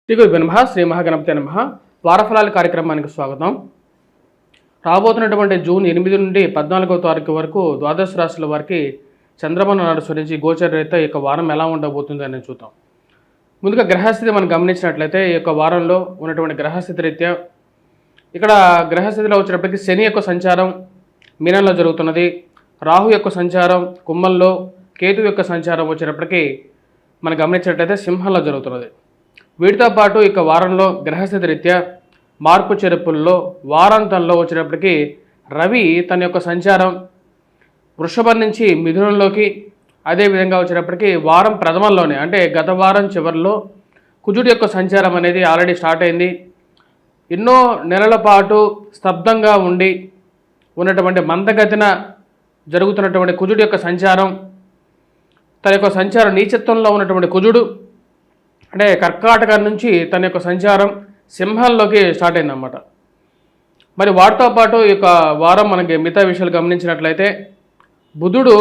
శ్రీ నమః శ్రీ మహాగణపతి నమః. వారఫలాల కార్యక్రమానికి స్వాగతం. రాబోతున్నటువంటి జూన్ 8 నుండి 14వ తారీఖు వరకు ద్వాదశ రాశుల వారికి చంద్రమాన అనుసరించి గోచర రీత్యా ఈ యొక్క వారం ఎలా ఉండబోతుంది అని చూద్దాం. ముందుగా గ్రహస్థితి మనం గమనించినట్లయితే ఈ యొక్క వారంలో ఉన్నటువంటి గ్రహస్థితి రీత్యా ఇక్కడ గ్రహస్థితిలో వచ్చినప్పటికీ శని యొక్క సంచారం మీనంలో జరుగుతున్నది, రాహు యొక్క సంచారం కుంభంలో, కేతు యొక్క సంచారం వచ్చినప్పటికీ మనం గమనించినట్లయితే సింహంలో జరుగుతున్నది. వీటితో పాటు ఇక వారంలో గ్రహస్థితి రీత్యా మార్పు చెరుపుల్లో వారాంతంలో వచ్చినప్పటికీ రవి తన యొక్క సంచారం వృషభం నుంచి మిథునంలోకి, అదేవిధంగా వచ్చినప్పటికీ వారం ప్రథమంలోనే అంటే గత వారం చివరిలో కుజుడి యొక్క సంచారం అనేది ఆల్రెడీ స్టార్ట్ అయింది. ఎన్నో నెలల పాటు స్తబ్దంగా ఉండి ఉన్నటువంటి మందగతిన జరుగుతున్నటువంటి కుజుడి యొక్క సంచారం, తన యొక్క సంచారం నీచత్వంలో ఉన్నటువంటి కుజుడు అంటే కర్కాటకం నుంచి తన యొక్క సంచారం సింహంలోకి స్టార్ట్ అయిందన్నమాట. మరి వాటితో పాటు ఈ యొక్క వారం మనకి మిగతా విషయాలు గమనించినట్లయితే బుధుడు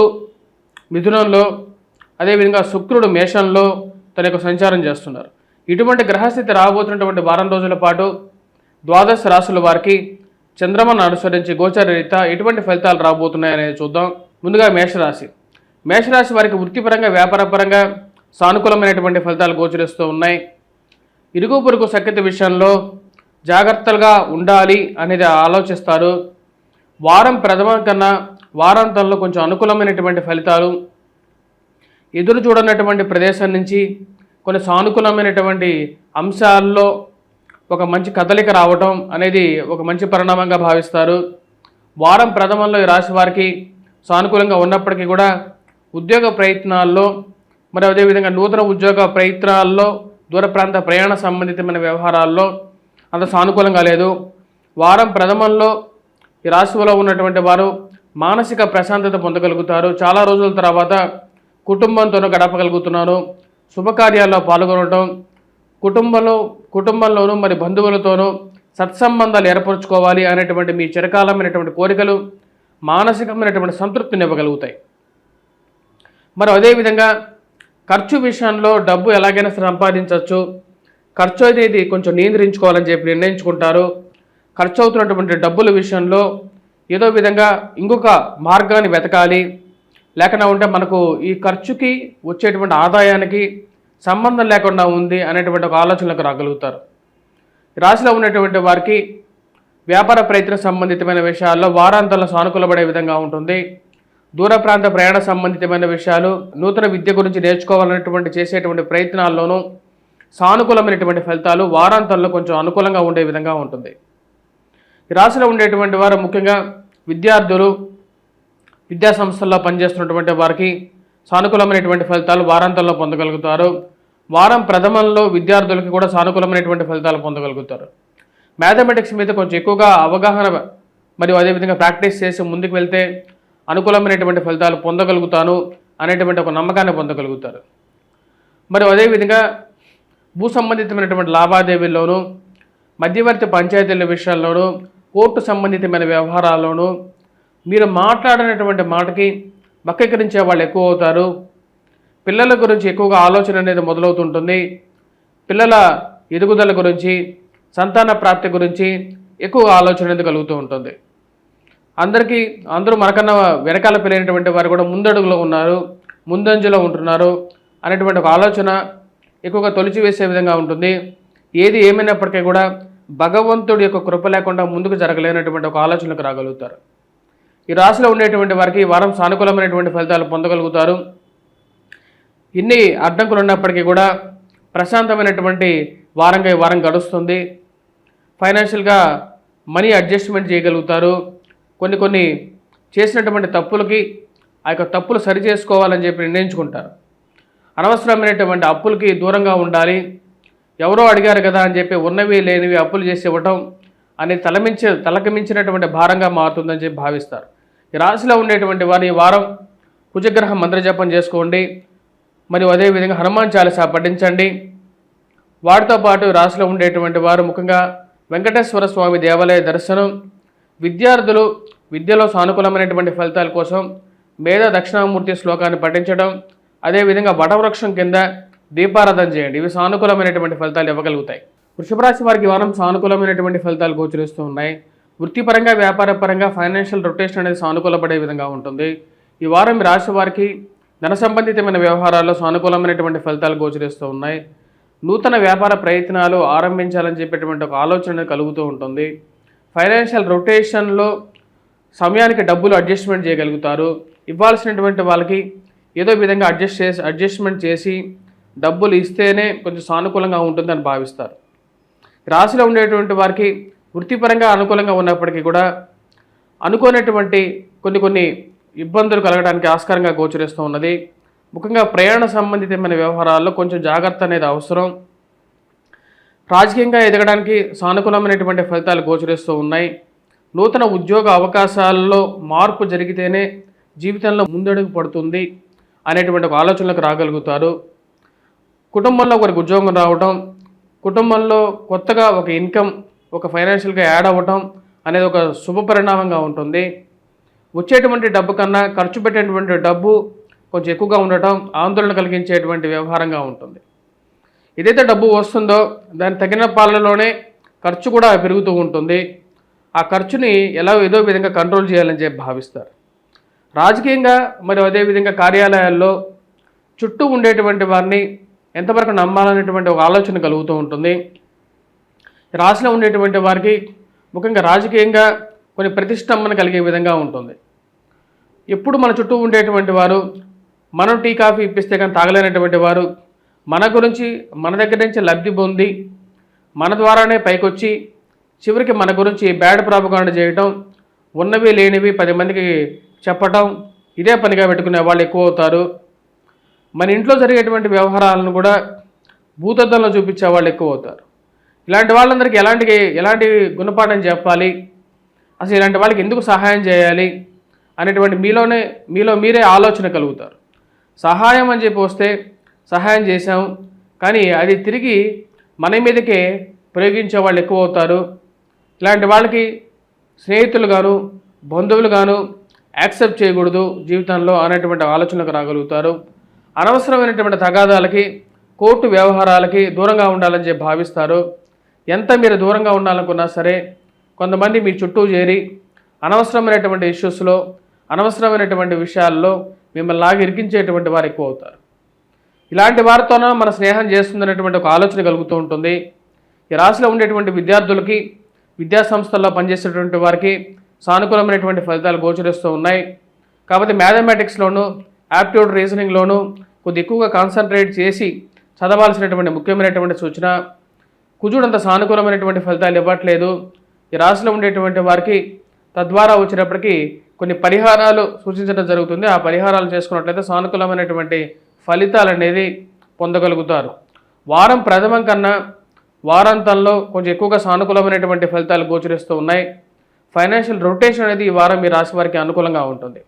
మిథునంలో, అదేవిధంగా శుక్రుడు మేషంలో తన యొక్క సంచారం చేస్తున్నారు. ఇటువంటి గ్రహస్థితి రాబోతున్నటువంటి వారం రోజుల పాటు ద్వాదశ రాశుల వారికి చంద్రమను అనుసరించి గోచర రీత్యా ఎటువంటి ఫలితాలు రాబోతున్నాయనేది చూద్దాం. ముందుగా మేషరాశి. మేషరాశి వారికి వృత్తిపరంగా వ్యాపారపరంగా సానుకూలమైనటువంటి ఫలితాలు గోచరిస్తూ ఉన్నాయి. ఇరుగు పొరుగు సఖ్యత విషయంలో జాగ్రత్తగా ఉండాలి అనేది ఆలోచిస్తారు. వారం ప్రథమం కన్నా వారాంతంలో కొంచెం అనుకూలమైనటువంటి ఫలితాలు, ఎదురు చూడనటువంటి ప్రదేశం నుంచి కొన్ని సానుకూలమైనటువంటి అంశాల్లో ఒక మంచి కదలిక రావటం అనేది ఒక మంచి పరిణామంగా భావిస్తారు. వారం ప్రథమంలో ఈ రాశి వారికి సానుకూలంగా ఉన్నప్పటికీ కూడా ఉద్యోగ ప్రయత్నాల్లో, మరి అదేవిధంగా నూతన ఉద్యోగ ప్రయత్నాల్లో, దూర ప్రాంత ప్రయాణ సంబంధితమైన వ్యవహారాల్లో అంత సానుకూలంగా లేదు. వారం ప్రథమంలో ఈ రాశిలో ఉన్నటువంటి వారు మానసిక ప్రశాంతత పొందగలుగుతారు. చాలా రోజుల తర్వాత కుటుంబంతోనూ గడపగలుగుతున్నారు. శుభకార్యాల్లో పాల్గొనడం, కుటుంబంలోనూ మరి బంధువులతోనూ సత్సంబంధాలు ఏర్పరచుకోవాలి అనేటువంటి మీ చిరకాలమైనటువంటి కోరికలు మానసికమైనటువంటి సంతృప్తిని ఇవ్వగలుగుతాయి. మరి అదేవిధంగా ఖర్చు విషయంలో డబ్బు ఎలాగైనా సంపాదించవచ్చు, ఖర్చు అనేది కొంచెం నియంత్రించుకోవాలని చెప్పి నిర్ణయించుకుంటారు. ఖర్చు అవుతున్నటువంటి డబ్బుల విషయంలో ఏదో విధంగా ఇంకొక మార్గాన్ని వెతకాలి, లేకుండా ఉంటే మనకు ఈ ఖర్చుకి వచ్చేటువంటి ఆదాయానికి సంబంధం లేకుండా ఉంది అనేటువంటి ఒక ఆలోచనలకు రాగలుగుతారు. రాశిలో ఉన్నటువంటి వారికి వ్యాపార ప్రయత్న సంబంధితమైన విషయాల్లో వారాంతంలో సానుకూలపడే విధంగా ఉంటుంది. దూర ప్రాంత ప్రయాణ సంబంధితమైన విషయాలు, నూతన విద్య గురించి నేర్చుకోవాలనేటువంటి చేసేటువంటి ప్రయత్నాల్లోనూ సానుకూలమైనటువంటి ఫలితాలు వారాంతంలో కొంచెం అనుకూలంగా ఉండే విధంగా ఉంటుంది. ఈ రాశిలో ఉండేటువంటి వారు ముఖ్యంగా విద్యార్థులు, విద్యా సంస్థల్లో పనిచేస్తున్నటువంటి వారికి సానుకూలమైనటువంటి ఫలితాలు వారాంతంలో పొందగలుగుతారు. వారం ప్రథమంలో విద్యార్థులకి కూడా సానుకూలమైనటువంటి ఫలితాలు పొందగలుగుతారు. మ్యాథమెటిక్స్ మీద కొంచెం ఎక్కువగా అవగాహన మరియు అదేవిధంగా ప్రాక్టీస్ చేసి ముందుకు వెళ్తే అనుకూలమైనటువంటి ఫలితాలు పొందగలుగుతాను అనేటువంటి ఒక నమ్మకాన్ని పొందగలుగుతారు. మరి అదేవిధంగా భూ సంబంధితమైనటువంటి లావాదేవీల్లోనూ, మధ్యవర్తి పంచాయతీల విషయాల్లోనూ, కోర్టు సంబంధితమైన వ్యవహారాల్లోనూ మీరు మాట్లాడినటువంటి మాటకి వక్రీకరించే వాళ్ళు ఎక్కువ అవుతారు. పిల్లల గురించి ఎక్కువగా ఆలోచన అనేది మొదలవుతుంటుంది. పిల్లల ఎదుగుదల గురించి, సంతాన ప్రాప్తి గురించి ఎక్కువగా ఆలోచన అనేది కలుగుతూ ఉంటుంది. అందరూ మనకన్నా వెనకాల పెరిగినటువంటి వారు కూడా ముందడుగులో ఉన్నారు, ముందంజలో ఉంటున్నారు అనేటువంటి ఒక ఆలోచన ఎక్కువగా తొలిచివేసే విధంగా ఉంటుంది. ఏది ఏమైనప్పటికీ కూడా భగవంతుడి యొక్క కృప లేకుండా ముందుకు జరగలేనటువంటి ఒక ఆలోచనకు రాగలుగుతారు. ఈ రాశిలో ఉండేటువంటి వారికి ఈ వారం సానుకూలమైనటువంటి ఫలితాలు పొందగలుగుతారు. ఇన్ని అడ్డంకులు ఉన్నప్పటికీ కూడా ప్రశాంతమైనటువంటి వారంగా ఈ వారం గడుస్తుంది. ఫైనాన్షియల్గా మనీ అడ్జస్ట్మెంట్ చేయగలుగుతారు. కొన్ని చేసినటువంటి తప్పులకి ఆ యొక్క తప్పులు సరి చేసుకోవాలని చెప్పి నిర్ణయించుకుంటారు. అనవసరమైనటువంటి అప్పులకి దూరంగా ఉండాలి. ఎవరో అడిగారు కదా అని చెప్పి ఉన్నవి లేనివి అప్పులు చేసి ఇవ్వటం అనేది తలకి మించినటువంటి భారంగా మారుతుందని చెప్పి భావిస్తారు. ఈ రాశిలో ఉండేటువంటి వారు ఈ వారం కుజగ్రహ మంత్రజపం చేసుకోండి, మరియు అదేవిధంగా హనుమాన్ చాలీసా పఠించండి. వాటితో పాటు రాశిలో ఉండేటువంటి వారు ముఖ్యంగా వెంకటేశ్వర స్వామి దేవాలయ దర్శనం, విద్యార్థులు విద్యలో సానుకూలమైనటువంటి ఫలితాల కోసం వేద దక్షిణామూర్తి శ్లోకాన్ని పఠించడం, అదేవిధంగా వటవృక్షం కింద దీపారాధన చేయండి. ఇవి సానుకూలమైనటువంటి ఫలితాలు ఇవ్వగలుగుతాయి. వృషభ రాశి వారికి ఈ వారం సానుకూలమైనటువంటి ఫలితాలు గోచరిస్తూ ఉన్నాయి. వృత్తిపరంగా, వ్యాపారపరంగా ఫైనాన్షియల్ రొటేషన్ అనేది సానుకూలపడే విధంగా ఉంటుంది. ఈ వారం ఈ రాశి వారికి ధన సంబంధితమైన వ్యవహారాల్లో సానుకూలమైనటువంటి ఫలితాలు గోచరిస్తూ ఉన్నాయి. నూతన వ్యాపార ప్రయత్నాలు ఆరంభించాలని చెప్పేటువంటి ఒక ఆలోచన కలుగుతూ ఉంటుంది. ఫైనాన్షియల్ రొటేషన్లో సమయానికి డబ్బులు అడ్జస్ట్మెంట్ చేయగలుగుతారు. ఇవ్వాల్సినటువంటి వాళ్ళకి ఏదో విధంగా అడ్జస్ట్మెంట్ చేసి డబ్బులు ఇస్తేనే కొంచెం సానుకూలంగా ఉంటుందని భావిస్తారు. రాశిలో ఉండేటువంటి వారికి వృత్తిపరంగా అనుకూలంగా ఉన్నప్పటికీ కూడా అనుకోనటువంటి కొన్ని ఇబ్బందులు కలగడానికి ఆస్కారంగా గోచరిస్తూ ఉన్నది. ముఖ్యంగా ప్రయాణ సంబంధితమైన వ్యవహారాల్లో కొంచెం జాగ్రత్త అనేది అవసరం. రాజకీయంగా ఎదగడానికి సానుకూలమైనటువంటి ఫలితాలు గోచరిస్తూ ఉన్నాయి. నూతన ఉద్యోగ అవకాశాల్లో మార్పు జరిగితేనే జీవితంలో ముందడుగు పడుతుంది అనేటువంటి ఒక ఆలోచనలకు రాగలుగుతారు. కుటుంబంలో ఒకరికి ఉద్యోగం రావటం, కుటుంబంలో కొత్తగా ఒక ఇన్కమ్, ఒక ఫైనాన్షియల్గా యాడ్ అవ్వటం అనేది ఒక శుభ పరిణామంగా ఉంటుంది. వచ్చేటువంటి డబ్బు కన్నా ఖర్చు పెట్టేటువంటి డబ్బు కొంచెం ఎక్కువగా ఉండటం ఆందోళన కలిగించేటువంటి వ్యవహారంగా ఉంటుంది. ఏదైతే డబ్బు వస్తుందో దాని తగిన పాలనలోనే ఖర్చు కూడా పెరుగుతూ ఉంటుంది. ఆ ఖర్చుని ఏదో విధంగా కంట్రోల్ చేయాలని చెప్పి భావిస్తారు. రాజకీయంగా మరియు అదేవిధంగా కార్యాలయాల్లో చుట్టూ ఉండేటువంటి వారిని ఎంతవరకు నమ్మాలనేటువంటి ఒక ఆలోచన కలుగుతూ ఉంటుంది. రాశిలో ఉండేటువంటి వారికి ముఖ్యంగా రాజకీయంగా కొన్ని ప్రతిష్టంభన కలిగే విధంగా ఉంటుంది. ఎప్పుడు మన చుట్టూ ఉండేటువంటి వారు మనం టీ కాఫీ ఇప్పిస్తే కానీ తాగలేనటువంటి వారు మన గురించి మన దగ్గర నుంచి లబ్ధి పొంది మన ద్వారానే పైకొచ్చి చివరికి మన గురించి బ్యాడ్ ప్రాపగాండా చేయటం, ఉన్నవి లేనివి 10 మందికి చెప్పటం, ఇదే పనిగా పెట్టుకునే వాళ్ళు ఎక్కువ అవుతారు. మన ఇంట్లో జరిగేటువంటి వ్యవహారాలను కూడా భూతద్దంలో చూపించే వాళ్ళు ఎక్కువ అవుతారు. ఇలాంటి వాళ్ళందరికీ ఎలాంటి గుణపాఠం చెప్పాలి, అసలు ఇలాంటి వాళ్ళకి ఎందుకు సహాయం చేయాలి అనేటువంటి మీలో మీరే ఆలోచన కలుగుతారు. సహాయం అని చెప్పి వస్తే సహాయం చేశాం, కానీ అది తిరిగి మన మీదకే ప్రయోగించే వాళ్ళు ఎక్కువ అవుతారు. ఇలాంటి వాళ్ళకి స్నేహితులు గాను బంధువులు గాను యాక్సెప్ట్ చేయకూడదు జీవితంలో అనేటువంటి ఆలోచనలకు రాగలుగుతారు. అనవసరమైనటువంటి తగాదాలకి, కోర్టు వ్యవహారాలకి దూరంగా ఉండాలని చెప్పి భావిస్తారు. ఎంత మీరు దూరంగా ఉండాలనుకున్నా సరే కొంతమంది మీ చుట్టూ చేరి అనవసరమైనటువంటి ఇష్యూస్లో, అనవసరమైనటువంటి విషయాల్లో మిమ్మల్ని లాగి ఇరికించేటువంటి వారు ఎక్కువ అవుతారు. ఇలాంటి వారితోనే మన స్నేహం చేస్తుందనేటువంటి ఒక ఆలోచన కలుగుతూ ఉంటుంది. ఈ రాశిలో ఉండేటువంటి విద్యార్థులకి, విద్యా సంస్థల్లో పనిచేసేటువంటి వారికి సానుకూలమైనటువంటి ఫలితాలు గోచరిస్తూ ఉన్నాయి. కాబట్టి మ్యాథమెటిక్స్లోను, యాప్ట్యూడ్ రీజనింగ్లోనూ కొద్ది ఎక్కువగా కాన్సన్ట్రేట్ చేసి చదవాల్సినటువంటి ముఖ్యమైనటువంటి సూచన. కుజుడు అంత సానుకూలమైనటువంటి ఫలితాలు ఇవ్వట్లేదు. ఈ రాశిలో ఉండేటువంటి వారికి తద్వారా వచ్చినప్పటికీ కొన్ని పరిహారాలు సూచించడం జరుగుతుంది. ఆ పరిహారాలు చేసుకున్నట్లయితే సానుకూలమైనటువంటి ఫలితాలు అనేది పొందగలుగుతారు. వారం ప్రథమం కన్నా వారాంతంలో కొంచెం ఎక్కువగా సానుకూలమైనటువంటి ఫలితాలు గోచరిస్తూ ఉన్నాయి. ఫైనాన్షియల్ రొటేషన్ అనేది ఈ వారం మీ రాశి వారికి అనుకూలంగా ఉంటుంది.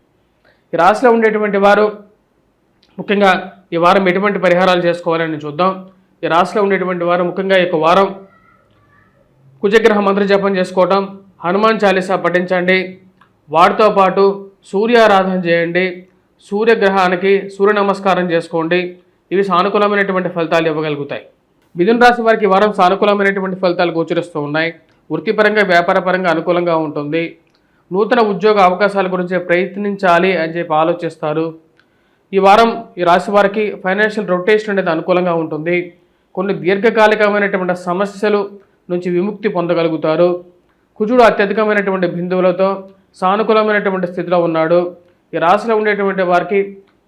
ఈ రాశిలో ఉండేటువంటి వారు ముఖ్యంగా ఈ వారం ఎటువంటి పరిహారాలు చేసుకోవాలని చూద్దాం. ఈ రాశిలో ఉండేటువంటి వారు ముఖ్యంగా ఈ వారం కుజగ్రహ మంత్ర జపం చేసుకోవటం, హనుమాన్ చాలీసా పఠించండి. వాటితో పాటు సూర్యారాధన చేయండి. సూర్యగ్రహానికి సూర్య నమస్కారం చేసుకోండి. ఇవి సానుకూలమైనటువంటి ఫలితాలు ఇవ్వగలుగుతాయి. మిథున రాశి వారికి ఈ వారం సానుకూలమైనటువంటి ఫలితాలు గోచరిస్తూ ఉన్నాయి. వృత్తిపరంగా, వ్యాపారపరంగా అనుకూలంగా ఉంటుంది. నూతన ఉద్యోగ అవకాశాల గురించి ప్రయత్నించాలి అని చెప్పి ఆలోచిస్తారు. ఈ వారం ఈ రాశి వారికి ఫైనాన్షియల్ రొటేషన్ అనేది అనుకూలంగా ఉంటుంది. కొన్ని దీర్ఘకాలికమైనటువంటి సమస్యలు నుంచి విముక్తి పొందగలుగుతారు. కుజుడు అత్యధికమైనటువంటి బిందువులతో సానుకూలమైనటువంటి స్థితిలో ఉన్నాడు. ఈ రాశిలో ఉండేటువంటి వారికి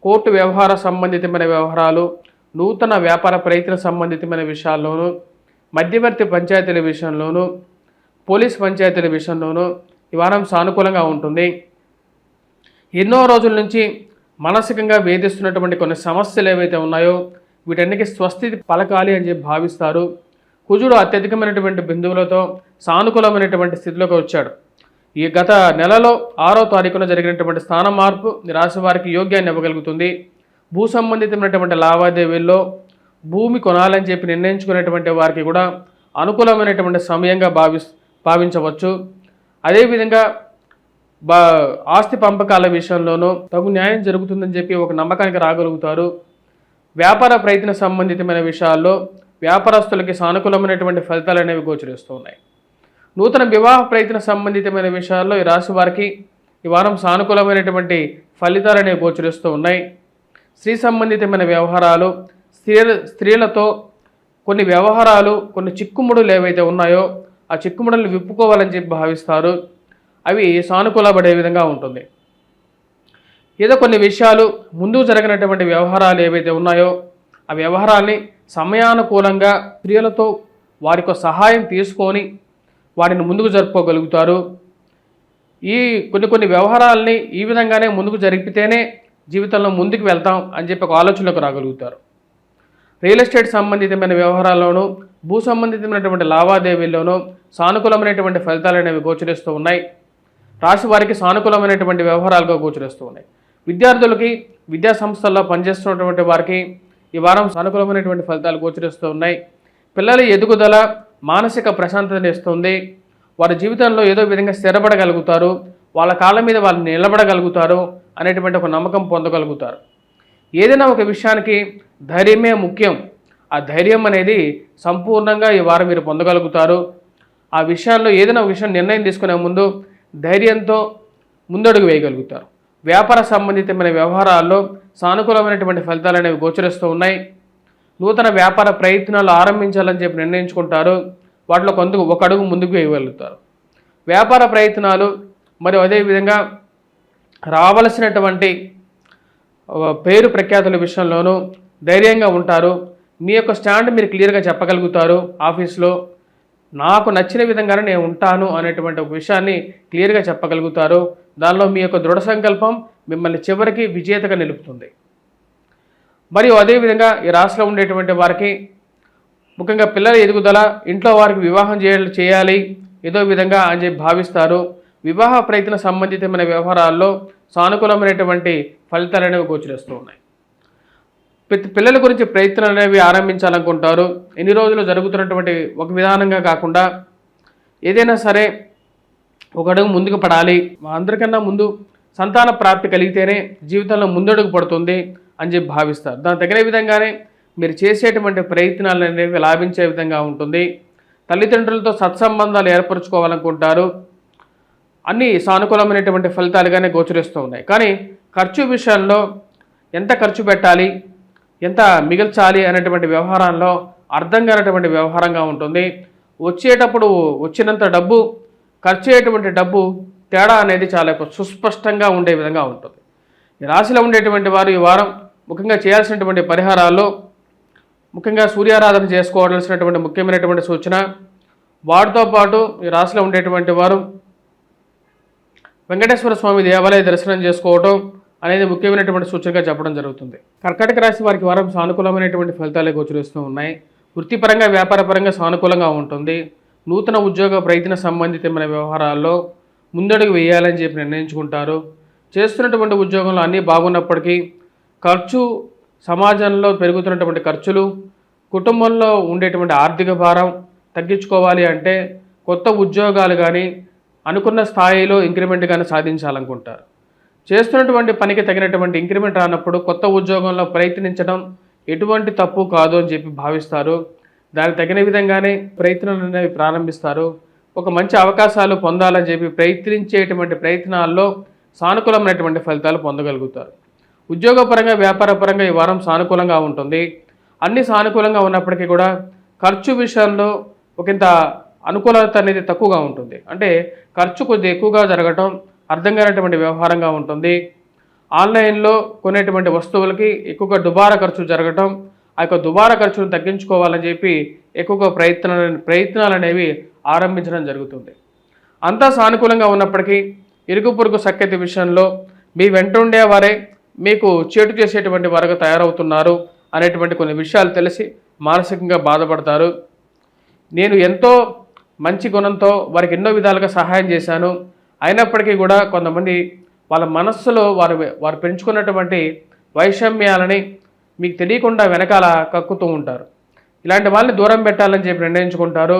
కోర్టు వ్యవహార సంబంధితమైన వ్యవహారాలు, నూతన వ్యాపార ప్రయత్న సంబంధితమైన విషయాల్లోనూ, మధ్యవర్తి పంచాయతీల విషయంలోనూ, పోలీస్ పంచాయతీల విషయంలోనూ ఈ వారం సానుకూలంగా ఉంటుంది. ఎన్నో రోజుల నుంచి మానసికంగా వేధిస్తున్నటువంటి కొన్ని సమస్యలు ఏవైతే ఉన్నాయో వీటన్నిటికీ స్వస్తి పలకాలి అని చెప్పి భావిస్తారు. కుజుడు అత్యధికమైనటువంటి బిందువులతో సానుకూలమైనటువంటి స్థితిలోకి వచ్చాడు. ఈ గత నెలలో 6వ తారీఖున జరిగినటువంటి స్థాన మార్పు ఈ రాశి వారికి యోగ్యాన్ని ఇవ్వగలుగుతుంది. భూ సంబంధితమైనటువంటి లావాదేవీల్లో భూమి కొనాలని చెప్పి నిర్ణయించుకునేటువంటి వారికి కూడా అనుకూలమైనటువంటి సమయంగా భావించవచ్చు. అదేవిధంగా ఆస్తి పంపకాల విషయంలోనూ తగు న్యాయం జరుగుతుందని చెప్పి ఒక నమ్మకానికి రాగలుగుతారు. వ్యాపార ప్రయత్న సంబంధితమైన విషయాల్లో వ్యాపారస్తులకి సానుకూలమైనటువంటి ఫలితాలు అనేవి గోచరిస్తూ ఉన్నాయి. నూతన వివాహ ప్రయత్న సంబంధితమైన విషయాల్లో ఈ రాశి వారికి ఈ వారం సానుకూలమైనటువంటి ఫలితాలు అనేవి గోచరిస్తూ ఉన్నాయి. స్త్రీ సంబంధితమైన వ్యవహారాలు, స్త్రీలతో కొన్ని వ్యవహారాలు, కొన్ని చిక్కుముడులు ఏవైతే ఉన్నాయో ఆ చిక్కుముడులను విప్పుకోవాలని చెప్పి భావిస్తారు. అవి సానుకూలపడే విధంగా ఉంటుంది. ఏదో కొన్ని విషయాలు ముందుకు జరగినటువంటి వ్యవహారాలు ఏవైతే ఉన్నాయో ఆ వ్యవహారాల్ని సమయానుకూలంగా స్త్రీలతో వారికి సహాయం తీసుకొని వాటిని ముందుకు జరుపుకోగలుగుతారు. ఈ కొన్ని వ్యవహారాలని ఈ విధంగానే ముందుకు జరిపితేనే జీవితంలో ముందుకు వెళ్తాం అని చెప్పి ఒక ఆలోచనలోకి రాగలుగుతారు. రియల్ ఎస్టేట్ సంబంధితమైన వ్యవహారాల్లోనూ భూ సంబంధితమైనటువంటి లావాదేవీల్లోనూ సానుకూలమైనటువంటి ఫలితాలు అనేవి గోచరిస్తూ ఉన్నాయి. రాశి వారికి సానుకూలమైనటువంటి వ్యవహారాలుగా గోచరిస్తూ ఉన్నాయి. విద్యార్థులకి, విద్యా సంస్థల్లో పనిచేస్తున్నటువంటి వారికి ఈ వారం సానుకూలమైనటువంటి ఫలితాలు గోచరిస్తూ ఉన్నాయి. పిల్లల ఎదుగుదల మానసిక ప్రశాంతతను ఇస్తుంది. వారి జీవితంలో ఏదో విధంగా స్థిరపడగలుగుతారు, వాళ్ళ కాళ్ళ మీద వాళ్ళు నిలబడగలుగుతారు అనేటువంటి ఒక నమ్మకం పొందగలుగుతారు. ఏదైనా ఒక విషయానికి ధైర్యమే ముఖ్యం. ఆ ధైర్యం అనేది సంపూర్ణంగా ఈ వారం మీరు పొందగలుగుతారు. ఆ విషయాల్లో ఏదైనా ఒక విషయం నిర్ణయం తీసుకునే ముందు ధైర్యంతో ముందడుగు వేయగలుగుతారు. వ్యాపార సంబంధితమైన వ్యవహారాల్లో సానుకూలమైనటువంటి ఫలితాలు అనేవి గోచరిస్తూ ఉన్నాయి. నూతన వ్యాపార ప్రయత్నాలు ఆరంభించాలని చెప్పి నిర్ణయించుకుంటారు. వాటిలో ఒక అడుగు ముందుకు వేయగలుగుతారు. వ్యాపార ప్రయత్నాలు మరియు అదేవిధంగా రావలసినటువంటి పేరు ప్రఖ్యాతుల విషయంలోనూ ధైర్యంగా ఉంటారు. మీ యొక్క స్టాండ్ మీరు క్లియర్గా చెప్పగలుగుతారు. ఆఫీస్లో నాకు నచ్చిన విధంగానే నేను ఉంటాను అనేటువంటి ఒక విషయాన్ని క్లియర్గా చెప్పగలుగుతారు. దానిలో మీ యొక్క దృఢ సంకల్పం మిమ్మల్ని చివరికి విజేతగా నిలుపుతుంది. మరియు అదేవిధంగా ఈ రాశిలో ఉండేటువంటి వారికి ముఖ్యంగా పిల్లల ఎదుగుదల, ఇంట్లో వారికి వివాహం చేయాలి ఏదో విధంగా అని చెప్పి భావిస్తారు. వివాహ ప్రయత్న సంబంధితమైన వ్యవహారాల్లో సానుకూలమైనటువంటి ఫలితాలు అనేవి గోచరిస్తూ ఉన్నాయి. పిల్లల గురించి ప్రయత్నాలు అనేవి ఆరంభించాలనుకుంటారు. ఎన్ని రోజులు జరుగుతున్నటువంటి ఒక విధానంగా కాకుండా ఏదైనా సరే ఒక అడుగు ముందుకు పడాలి, అందరికన్నా ముందు సంతాన ప్రాప్తి కలిగితేనే జీవితంలో ముందడుగు పడుతుంది అని చెప్పి భావిస్తారు. దానికి తగిన విధంగానే మీరు చేసేటువంటి ప్రయత్నాలు అనేవి లాభించే విధంగా ఉంటుంది. తల్లిదండ్రులతో సత్సంబంధాలు ఏర్పరచుకోవాలనుకుంటారు. అన్నీ సానుకూలమైనటువంటి ఫలితాలుగానే గోచరిస్తూ ఉన్నాయి. కానీ ఖర్చు విషయంలో ఎంత ఖర్చు పెట్టాలి, ఎంత మిగిల్చాలి అనేటువంటి వ్యవహారంలో అర్థం కానటువంటి వ్యవహారంగా ఉంటుంది. వచ్చేటప్పుడు వచ్చినంత డబ్బు, ఖర్చు అయ్యేటువంటి డబ్బు తేడా అనేది చాలా సుస్పష్టంగా ఉండే విధంగా ఉంటుంది. ఈ రాశిలో ఉండేటువంటి వారు ఈ వారం ముఖ్యంగా చేయాల్సినటువంటి పరిహారాల్లో ముఖ్యంగా సూర్యారాధన చేసుకోవాల్సినటువంటి ముఖ్యమైనటువంటి సూచన. వాటితో పాటు ఈ రాశిలో ఉండేటువంటి వారు వెంకటేశ్వర స్వామి దేవాలయ దర్శనం చేసుకోవటం అనేది ముఖ్యమైనటువంటి సూచనగా చెప్పడం జరుగుతుంది. కర్కాటక రాశి వారికి వారం సానుకూలమైనటువంటి ఫలితాలే గోచరిస్తూ ఉన్నాయి. వృత్తిపరంగా, వ్యాపారపరంగా సానుకూలంగా ఉంటుంది. నూతన ఉద్యోగ ప్రయత్న సంబంధితమైన వ్యవహారాల్లో ముందడుగు వేయాలని చెప్పి నిర్ణయించుకుంటారు. చేస్తున్నటువంటి ఉద్యోగంలో అన్నీ బాగున్నప్పటికీ ఖర్చు, సమాజంలో పెరుగుతున్నటువంటి ఖర్చులు, కుటుంబంలో ఉండేటువంటి ఆర్థిక భారం తగ్గించుకోవాలి అంటే కొత్త ఉద్యోగాలు కానీ అనుకున్న స్థాయిలో ఇంక్రిమెంట్ కానీ సాధించాలనుకుంటారు. చేస్తున్నటువంటి పనికి తగినటువంటి ఇంక్రిమెంట్ రానప్పుడు కొత్త ఉద్యోగంలో ప్రయత్నించడం ఎటువంటి తప్పు కాదు అని చెప్పి భావిస్తారు. దానికి తగిన విధంగానే ప్రయత్నాలు అనేవి ప్రారంభిస్తారు. ఒక మంచి అవకాశాలు పొందాలని చెప్పి ప్రయత్నించేటువంటి ప్రయత్నాల్లో సానుకూలమైనటువంటి ఫలితాలు పొందగలుగుతారు. ఉద్యోగపరంగా, వ్యాపారపరంగా ఈ వారం సానుకూలంగా ఉంటుంది. అన్ని సానుకూలంగా ఉన్నప్పటికీ కూడా ఖర్చు విషయంలో ఒకంత అనుకూలత అనేది తక్కువగా ఉంటుంది. అంటే ఖర్చు కొద్దిగా ఎక్కువగా జరగటం అర్థం కానటువంటి వ్యవహారంగా ఉంటుంది. ఆన్లైన్లో కొనేటువంటి వస్తువులకి ఎక్కువగా దుబారా ఖర్చు జరగటం, ఆ యొక్క దుబారా ఖర్చును తగ్గించుకోవాలని చెప్పి ఎక్కువగా ప్రయత్నాలు అనేవి ఆరంభించడం జరుగుతుంది. అంతా సానుకూలంగా ఉన్నప్పటికీ ఇరుగు పొరుగు సఖ్యత విషయంలో మీ వెంట ఉండేవారే మీకు చేటు చేసేటువంటి వారుగా తయారవుతున్నారు అనేటువంటి కొన్ని విషయాలు తెలిసి మానసికంగా బాధపడతారు. నేను ఎంతో మంచి గుణంతో వారికి ఎన్నో విధాలుగా సహాయం చేశాను, అయినప్పటికీ కూడా కొంతమంది వాళ్ళ మనస్సులో వారు పెంచుకున్నటువంటి వైషమ్యాలని మీకు తెలియకుండా వెనకాల కక్కుతూ ఉంటారు. ఇలాంటి వాళ్ళని దూరం పెట్టాలని చెప్పి నిర్ణయించుకుంటారు.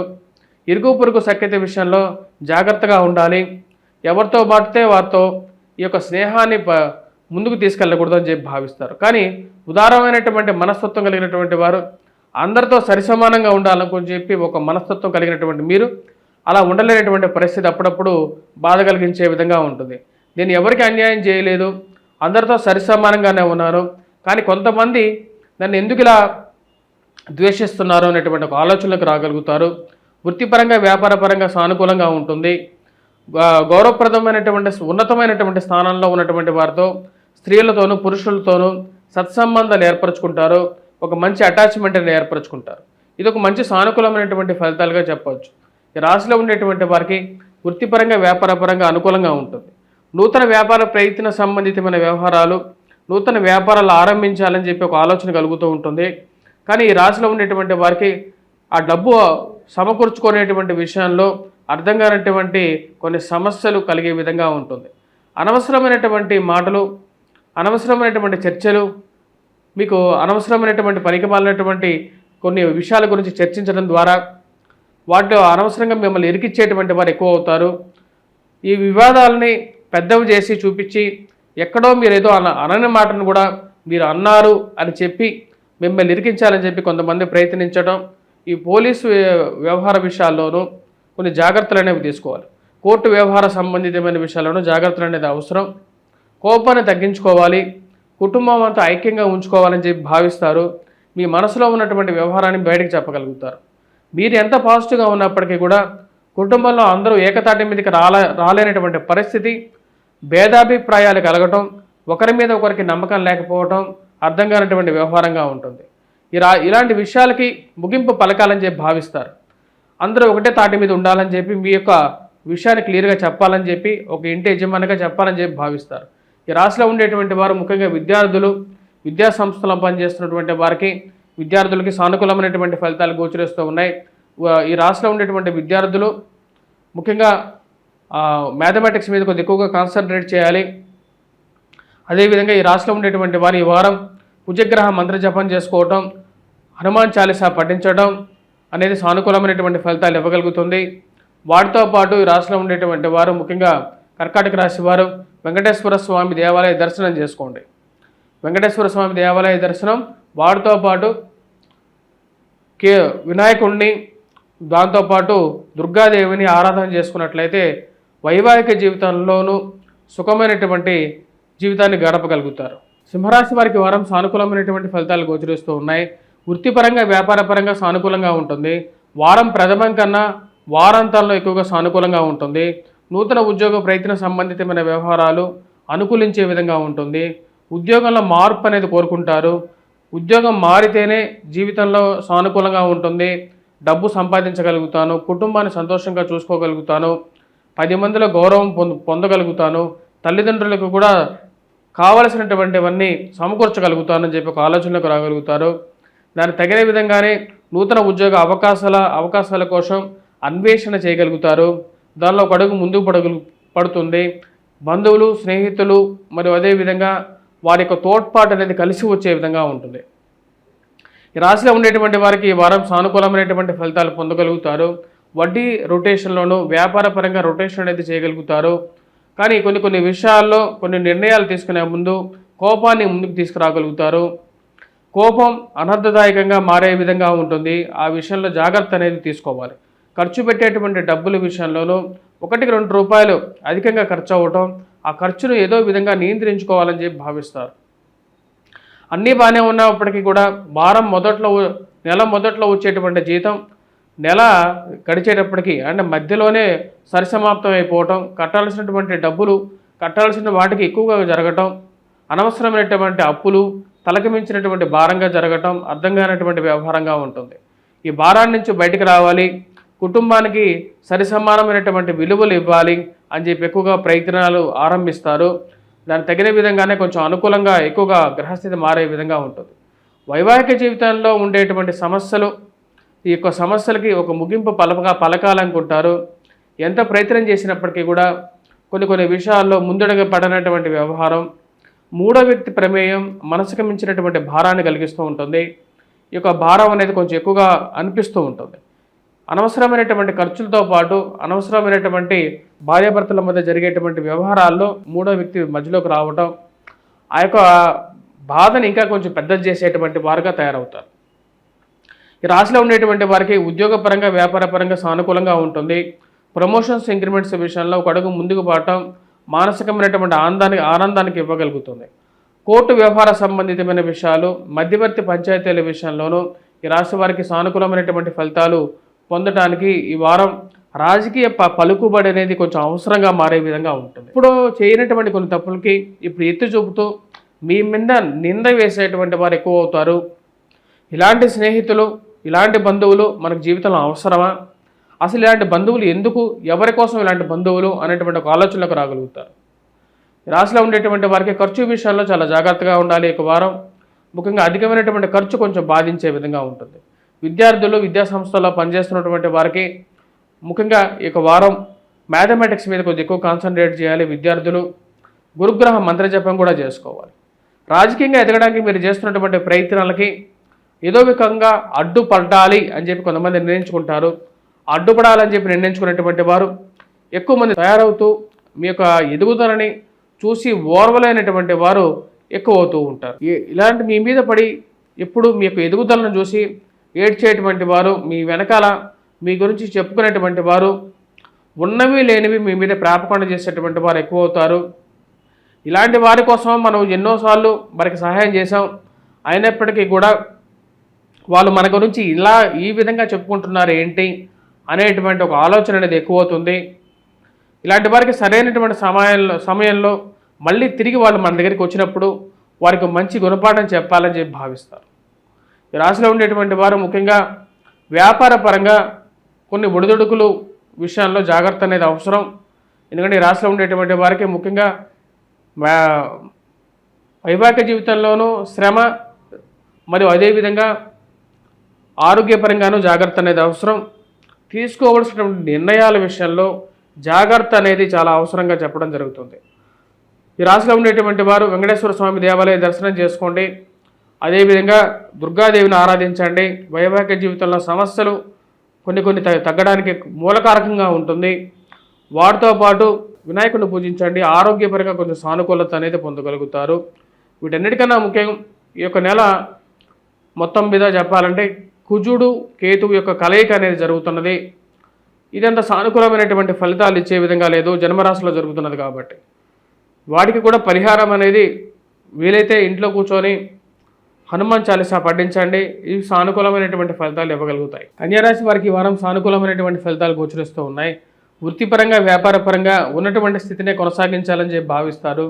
ఇరుగు పొరుగు సఖ్యత విషయంలో జాగ్రత్తగా ఉండాలి. ఎవరితో మాటితే వారితో ఈ యొక్క స్నేహాన్ని ముందుకు తీసుకెళ్ళకూడదు అని చెప్పి భావిస్తారు. కానీ ఉదారమైనటువంటి మనస్తత్వం కలిగినటువంటి వారు అందరితో సరిసమానంగా ఉండాలని చెప్పి ఒక మనస్తత్వం కలిగినటువంటి మీరు అలా ఉండలేనటువంటి పరిస్థితి అప్పుడప్పుడు బాధ కలిగించే విధంగా ఉంటుంది. నేను ఎవరికి అన్యాయం చేయలేదు, అందరితో సరిసమానంగానే ఉన్నాను, కానీ కొంతమంది నన్ను ఎందుకు ఇలా ద్వేషిస్తున్నారు అనేటువంటి ఒక ఆలోచనలకు రాగలుగుతారు. వృత్తిపరంగా వ్యాపారపరంగా సానుకూలంగా ఉంటుంది. గౌరవప్రదమైనటువంటి ఉన్నతమైనటువంటి స్థానంలో ఉన్నటువంటి వారితో స్త్రీలతోనూ పురుషులతోనూ సత్సంబంధాలు ఏర్పరచుకుంటారు. ఒక మంచి అటాచ్మెంట్ని ఏర్పరచుకుంటారు. ఇది ఒక మంచి సానుకూలమైనటువంటి ఫలితాలుగా చెప్పవచ్చు. ఈ రాశిలో ఉండేటువంటి వారికి వృత్తిపరంగా వ్యాపారపరంగా అనుకూలంగా ఉంటుంది. నూతన వ్యాపార ప్రయత్న సంబంధితమైన వ్యవహారాలు, నూతన వ్యాపారాలు ఆరంభించాలని చెప్పి ఒక ఆలోచన కలుగుతూ ఉంటుంది. కానీ ఈ రాశిలో ఉండేటువంటి వారికి ఆ డబ్బు సమకూర్చుకునేటువంటి విషయంలో అర్థం కానటువంటి కొన్ని సమస్యలు కలిగే విధంగా ఉంటుంది. అనవసరమైనటువంటి మాటలు, అనవసరమైనటువంటి చర్చలు, మీకు అనవసరమైనటువంటి పనికిమాలినటువంటి కొన్ని విషయాల గురించి చర్చించడం ద్వారా వాటిలో అనవసరంగా మిమ్మల్ని ఇరికిచ్చేటువంటి వారు ఎక్కువ అవుతారు. ఈ వివాదాలని పెద్దవి చేసి చూపించి ఎక్కడో మీరు ఏదో అనని మాటను కూడా మీరు అన్నారు అని చెప్పి మిమ్మల్ని ఇరికించాలని చెప్పి కొంతమంది ప్రయత్నించడం, ఈ పోలీసు వ్యవహార విషయాల్లోనూ కొన్ని జాగ్రత్తలు అనేవి తీసుకోవాలి. కోర్టు వ్యవహార సంబంధితమైన విషయాల్లోనూ జాగ్రత్తలు అనేది అవసరం. కోపాన్ని తగ్గించుకోవాలి, కుటుంబం అంతా ఐక్యంగా ఉంచుకోవాలని చెప్పి భావిస్తారు. మీ మనసులో ఉన్నటువంటి వ్యవహారాన్ని బయటకు చెప్పగలుగుతారు. మీరు ఎంత పాజిటివ్గా ఉన్నప్పటికీ కూడా కుటుంబంలో అందరూ ఏకతాటి మీదకి రాలేనటువంటి పరిస్థితి, భేదాభిప్రాయాలు కలగటం, ఒకరి మీద ఒకరికి నమ్మకం లేకపోవటం అర్థం కానటువంటి వ్యవహారంగా ఉంటుంది. ఇలాంటి విషయాలకి ముగింపు పలకాలని చెప్పి భావిస్తారు. అందరూ ఒకటే తాటి మీద ఉండాలని చెప్పి మీ యొక్క విషయాన్ని క్లియర్గా చెప్పాలని చెప్పి ఒక ఇంటి యజమానిగా చెప్పాలని చెప్పి భావిస్తారు. ఈ రాశిలో ఉండేటువంటి వారు ముఖ్యంగా విద్యార్థులు, విద్యా సంస్థలో పనిచేస్తున్నటువంటి వారికి విద్యార్థులకి సానుకూలమైనటువంటి ఫలితాలు గోచరిస్తూ ఉన్నాయి. ఈ రాశిలో ఉండేటువంటి విద్యార్థులు ముఖ్యంగా మ్యాథమెటిక్స్ మీద కొద్దిగా ఎక్కువగా కాన్సన్ట్రేట్ చేయాలి. అదేవిధంగా ఈ రాశిలో ఉండేటువంటి వారు ఈ వారం కుజగ్రహ మంత్ర జపం చేసుకోవటం, హనుమాన్ చాలీసా పఠించడం అనేది సానుకూలమైనటువంటి ఫలితాలు ఇవ్వగలుగుతుంది. వాటితో పాటు ఈ రాశిలో ఉండేటువంటి వారు ముఖ్యంగా కర్కాటక రాశి వారు వెంకటేశ్వర స్వామి దేవాలయ దర్శనం చేసుకోండి. వెంకటేశ్వర స్వామి దేవాలయ దర్శనం, వాటితో పాటు వినాయకుడిని, దాంతోపాటు దుర్గాదేవిని ఆరాధన చేసుకున్నట్లయితే వైవాహిక జీవితంలోనూ సుఖమైనటువంటి జీవితాన్ని గడపగలుగుతారు. సింహరాశి వారికి వారం సానుకూలమైనటువంటి ఫలితాలు గోచరిస్తూ ఉన్నాయి. వృత్తిపరంగా వ్యాపారపరంగా సానుకూలంగా ఉంటుంది. వారం ప్రథమం కన్నా వారాంతాల్లో ఎక్కువగా సానుకూలంగా ఉంటుంది. నూతన ఉద్యోగ ప్రయత్న సంబంధితమైన వ్యవహారాలు అనుకూలించే విధంగా ఉంటుంది. ఉద్యోగంలో మార్పు అనేది కోరుకుంటారు. ఉద్యోగం మారితేనే జీవితంలో సానుకూలంగా ఉంటుంది. డబ్బు సంపాదించగలుగుతాను, కుటుంబాన్ని సంతోషంగా చూసుకోగలుగుతాను, 10 మందిలో గౌరవం పొందగలుగుతాను, తల్లిదండ్రులకు కూడా కావలసినటువంటివన్నీ సమకూర్చగలుగుతానని చెప్పి ఒక ఆలోచనలకు రాగలుగుతారు. దానికి తగిన విధంగానే నూతన ఉద్యోగ అవకాశాల కోసం అన్వేషణ చేయగలుగుతారు. దానిలో ఒక అడుగు ముందుకు పడుతుంది. బంధువులు, స్నేహితులు మరియు అదేవిధంగా వారి యొక్క తోడ్పాటు అనేది కలిసి వచ్చే విధంగా ఉంటుంది. ఈ రాశిలో ఉండేటువంటి వారికి ఈ వారం సానుకూలమైనటువంటి ఫలితాలు పొందగలుగుతారు. వడ్డీ రొటేషన్లోనూ వ్యాపారపరంగా రొటేషన్ అనేది చేయగలుగుతారు. కానీ కొన్ని విషయాల్లో కొన్ని నిర్ణయాలు తీసుకునే ముందు కోపాన్ని ముందుకు తీసుకురాగలుగుతారు. కోపం అనర్థదాయకంగా మారే విధంగా ఉంటుంది. ఆ విషయంలో జాగ్రత్త అనేది తీసుకోవాలి. ఖర్చు పెట్టేటువంటి డబ్బుల విషయంలోనూ 1-2 రూపాయలు అధికంగా ఖర్చు అవ్వటం, ఆ ఖర్చును ఏదో విధంగా నియంత్రించుకోవాలని చెప్పి భావిస్తారు. అన్నీ బాగానే ఉన్నప్పటికీ కూడా నెల మొదట్లో వచ్చేటువంటి జీతం నెల గడిచేటప్పటికి అంటే మధ్యలోనే సరిసమాప్తం అయిపోవటం, కట్టాల్సినటువంటి డబ్బులు కట్టాల్సిన వాటికి ఎక్కువగా జరగటం, అనవసరమైనటువంటి అప్పులు తలకి మించినటువంటి భారంగా జరగటం అర్థం కానటువంటి వ్యవహారంగా ఉంటుంది. ఈ భారాన్ని నుంచి బయటకు రావాలి, కుటుంబానికి సరిసమానమైనటువంటి విలువలు ఇవ్వాలి అని చెప్పి ఎక్కువగా ప్రయత్నాలు ఆరంభిస్తారు. దానికి తగిన విధంగానే కొంచెం అనుకూలంగా ఎక్కువగా గ్రహస్థితి మారే విధంగా ఉంటుంది. వైవాహిక జీవితంలో ఉండేటువంటి సమస్యలు, ఈ యొక్క సమస్యలకి ఒక ముగింపు పలకాలనుకుంటారు. ఎంత ప్రయత్నం చేసినప్పటికీ కూడా కొన్ని విషయాల్లో ముందడుగు పడనటువంటి వ్యవహారం, మూడో వ్యక్తి ప్రమేయం మనసుకు మించినటువంటి భారాన్ని కలిగిస్తూ ఉంటుంది. ఈ యొక్క భారం అనేది కొంచెం ఎక్కువగా అనిపిస్తూ ఉంటుంది. అనవసరమైనటువంటి ఖర్చులతో పాటు అనవసరమైనటువంటి భార్యాభర్తల మధ్య జరిగేటువంటి వ్యవహారాల్లో మూడో వ్యక్తి మధ్యలోకి రావటం, ఆ యొక్క బాధని ఇంకా కొంచెం పెద్దది చేసేటువంటి వారుగా తయారవుతారు. ఈ రాశిలో ఉండేటువంటి వారికి ఉద్యోగపరంగా వ్యాపారపరంగా సానుకూలంగా ఉంటుంది. ప్రమోషన్స్ ఇంక్రిమెంట్స్ విషయంలో ఒక అడుగు ముందుకు పోవటం మానసికమైనటువంటి ఆనందానికి ఇవ్వగలుగుతుంది. కోర్టు వ్యవహార సంబంధితమైన విషయాలు, మధ్యవర్తి పంచాయతీల విషయంలోనూ ఈ రాశి వారికి సానుకూలమైనటువంటి ఫలితాలు పొందడానికి ఈ వారం రాజకీయ పలుకుబడి అనేది కొంచెం అవసరంగా మారే విధంగా ఉంటుంది. ఇప్పుడు చేయనటువంటి కొన్ని తప్పులకి ఇప్పుడు ఎత్తి చూపుతూ మీ మీద నింద వేసేటువంటి వారు ఎక్కువ అవుతారు. ఇలాంటి స్నేహితులు, ఇలాంటి బంధువులు మనకు జీవితంలో అవసరమా, అసలు ఇలాంటి బంధువులు ఎందుకు, ఎవరి కోసం ఇలాంటి బంధువులు అనేటువంటి ఒక ఆలోచనలకు రాగలుగుతారు. రాశిలో ఉండేటువంటి వారికి ఖర్చు విషయాల్లో చాలా జాగ్రత్తగా ఉండాలి. ఈ వారం ముఖ్యంగా అధికమైనటువంటి ఖర్చు కొంచెం బాధించే విధంగా ఉంటుంది. విద్యార్థులు, విద్యా సంస్థల్లో పనిచేస్తున్నటువంటి వారికి ముఖ్యంగా ఈ వారం మ్యాథమెటిక్స్ మీద కొంచెం ఎక్కువ కాన్సన్ట్రేట్ చేయాలి. విద్యార్థులు గురుగ్రహ మంత్రజపం కూడా చేసుకోవాలి. రాజకీయంగా ఎదగడానికి మీరు చేస్తున్నటువంటి ప్రయత్నాలకి ఏదో విధంగా అడ్డుపడాలి అని చెప్పి కొంతమంది నిర్ణయించుకుంటారు. అడ్డుపడాలని చెప్పి నిర్ణయించుకున్నటువంటి వారు ఎక్కువ మంది తయారవుతూ మీ యొక్క ఎదుగుదలని చూసి ఓర్వలేనటువంటి వారు ఎక్కువ అవుతూ ఉంటారు. ఇలాంటి మీ మీద పడి ఎప్పుడు మీ యొక్క ఎదుగుదలను చూసి ఏడ్చేటువంటి వారు, మీ వెనకాల మీ గురించి చెప్పుకునేటువంటి వారు, ఉన్నవి లేనివి మీ మీద ప్రాపకాండ చేసేటువంటి వారు ఎక్కువ అవుతారు. ఇలాంటి వారి కోసం మనం ఎన్నోసార్లు మనకి సహాయం చేశాం, అయినప్పటికీ కూడా వాళ్ళు మన గురించి ఈ విధంగా చెప్పుకుంటున్నారు ఏంటి అనేటువంటి ఒక ఆలోచన అనేది ఎక్కువ అవుతుంది. ఇలాంటి వారికి సరైనటువంటి సమయంలో మళ్ళీ తిరిగి వాళ్ళు మన దగ్గరికి వచ్చినప్పుడు వారికి మంచి గుణపాఠం చెప్పాలని చెప్పి భావిస్తారు. ఈ రాశిలో ఉండేటువంటి వారు ముఖ్యంగా వ్యాపార పరంగా కొన్ని ఒడిదుడుకులు విషయాల్లో జాగ్రత్త అనేది అవసరం. ఎందుకంటే ఈ రాశిలో ఉండేటువంటి వారికి ముఖ్యంగా వైవాహిక జీవితంలోనూ శ్రమ మరియు అదేవిధంగా ఆరోగ్యపరంగానూ జాగ్రత్త అనేది అవసరం. తీసుకోవాల్సినటువంటి నిర్ణయాల విషయంలో జాగ్రత్త అనేది చాలా అవసరంగా చెప్పడం జరుగుతుంది. ఈ రాశిలో ఉండేటువంటి వారు వెంకటేశ్వర స్వామి దేవాలయ దర్శనం చేసుకోండి. అదేవిధంగా దుర్గాదేవిని ఆరాధించండి. వైవాహిక జీవితంలో సమస్యలు కొన్ని తగ్గడానికి మూలకారకంగా ఉంటుంది. వాటితో పాటు వినాయకుడిని పూజించండి. ఆరోగ్యపరంగా కొంచెం సానుకూలత అనేది పొందగలుగుతారు. వీటన్నిటికన్నా ముఖ్యం ఈ యొక్క నెల మొత్తం మీద చెప్పాలంటే కుజుడు కేతువు యొక్క కలయిక అనేది జరుగుతున్నది. ఇదంతా సానుకూలమైనటువంటి ఫలితాలు ఇచ్చే విధంగా లేదు, జన్మరాశిలో జరుగుతున్నది కాబట్టి వాటికి కూడా పరిహారం అనేది వీలైతే ఇంట్లో కూర్చొని హనుమాన్ చాలీసా పఠించండి. ఇవి సానుకూలమైనటువంటి ఫలితాలు ఇవ్వగలుగుతాయి. కన్యారాశి వారికి ఈ వారం సానుకూలమైనటువంటి ఫలితాలు గోచరిస్తూ ఉన్నాయి. వృత్తిపరంగా వ్యాపారపరంగా ఉన్నటువంటి స్థితినే కొనసాగించాలని చెప్పి భావిస్తారు.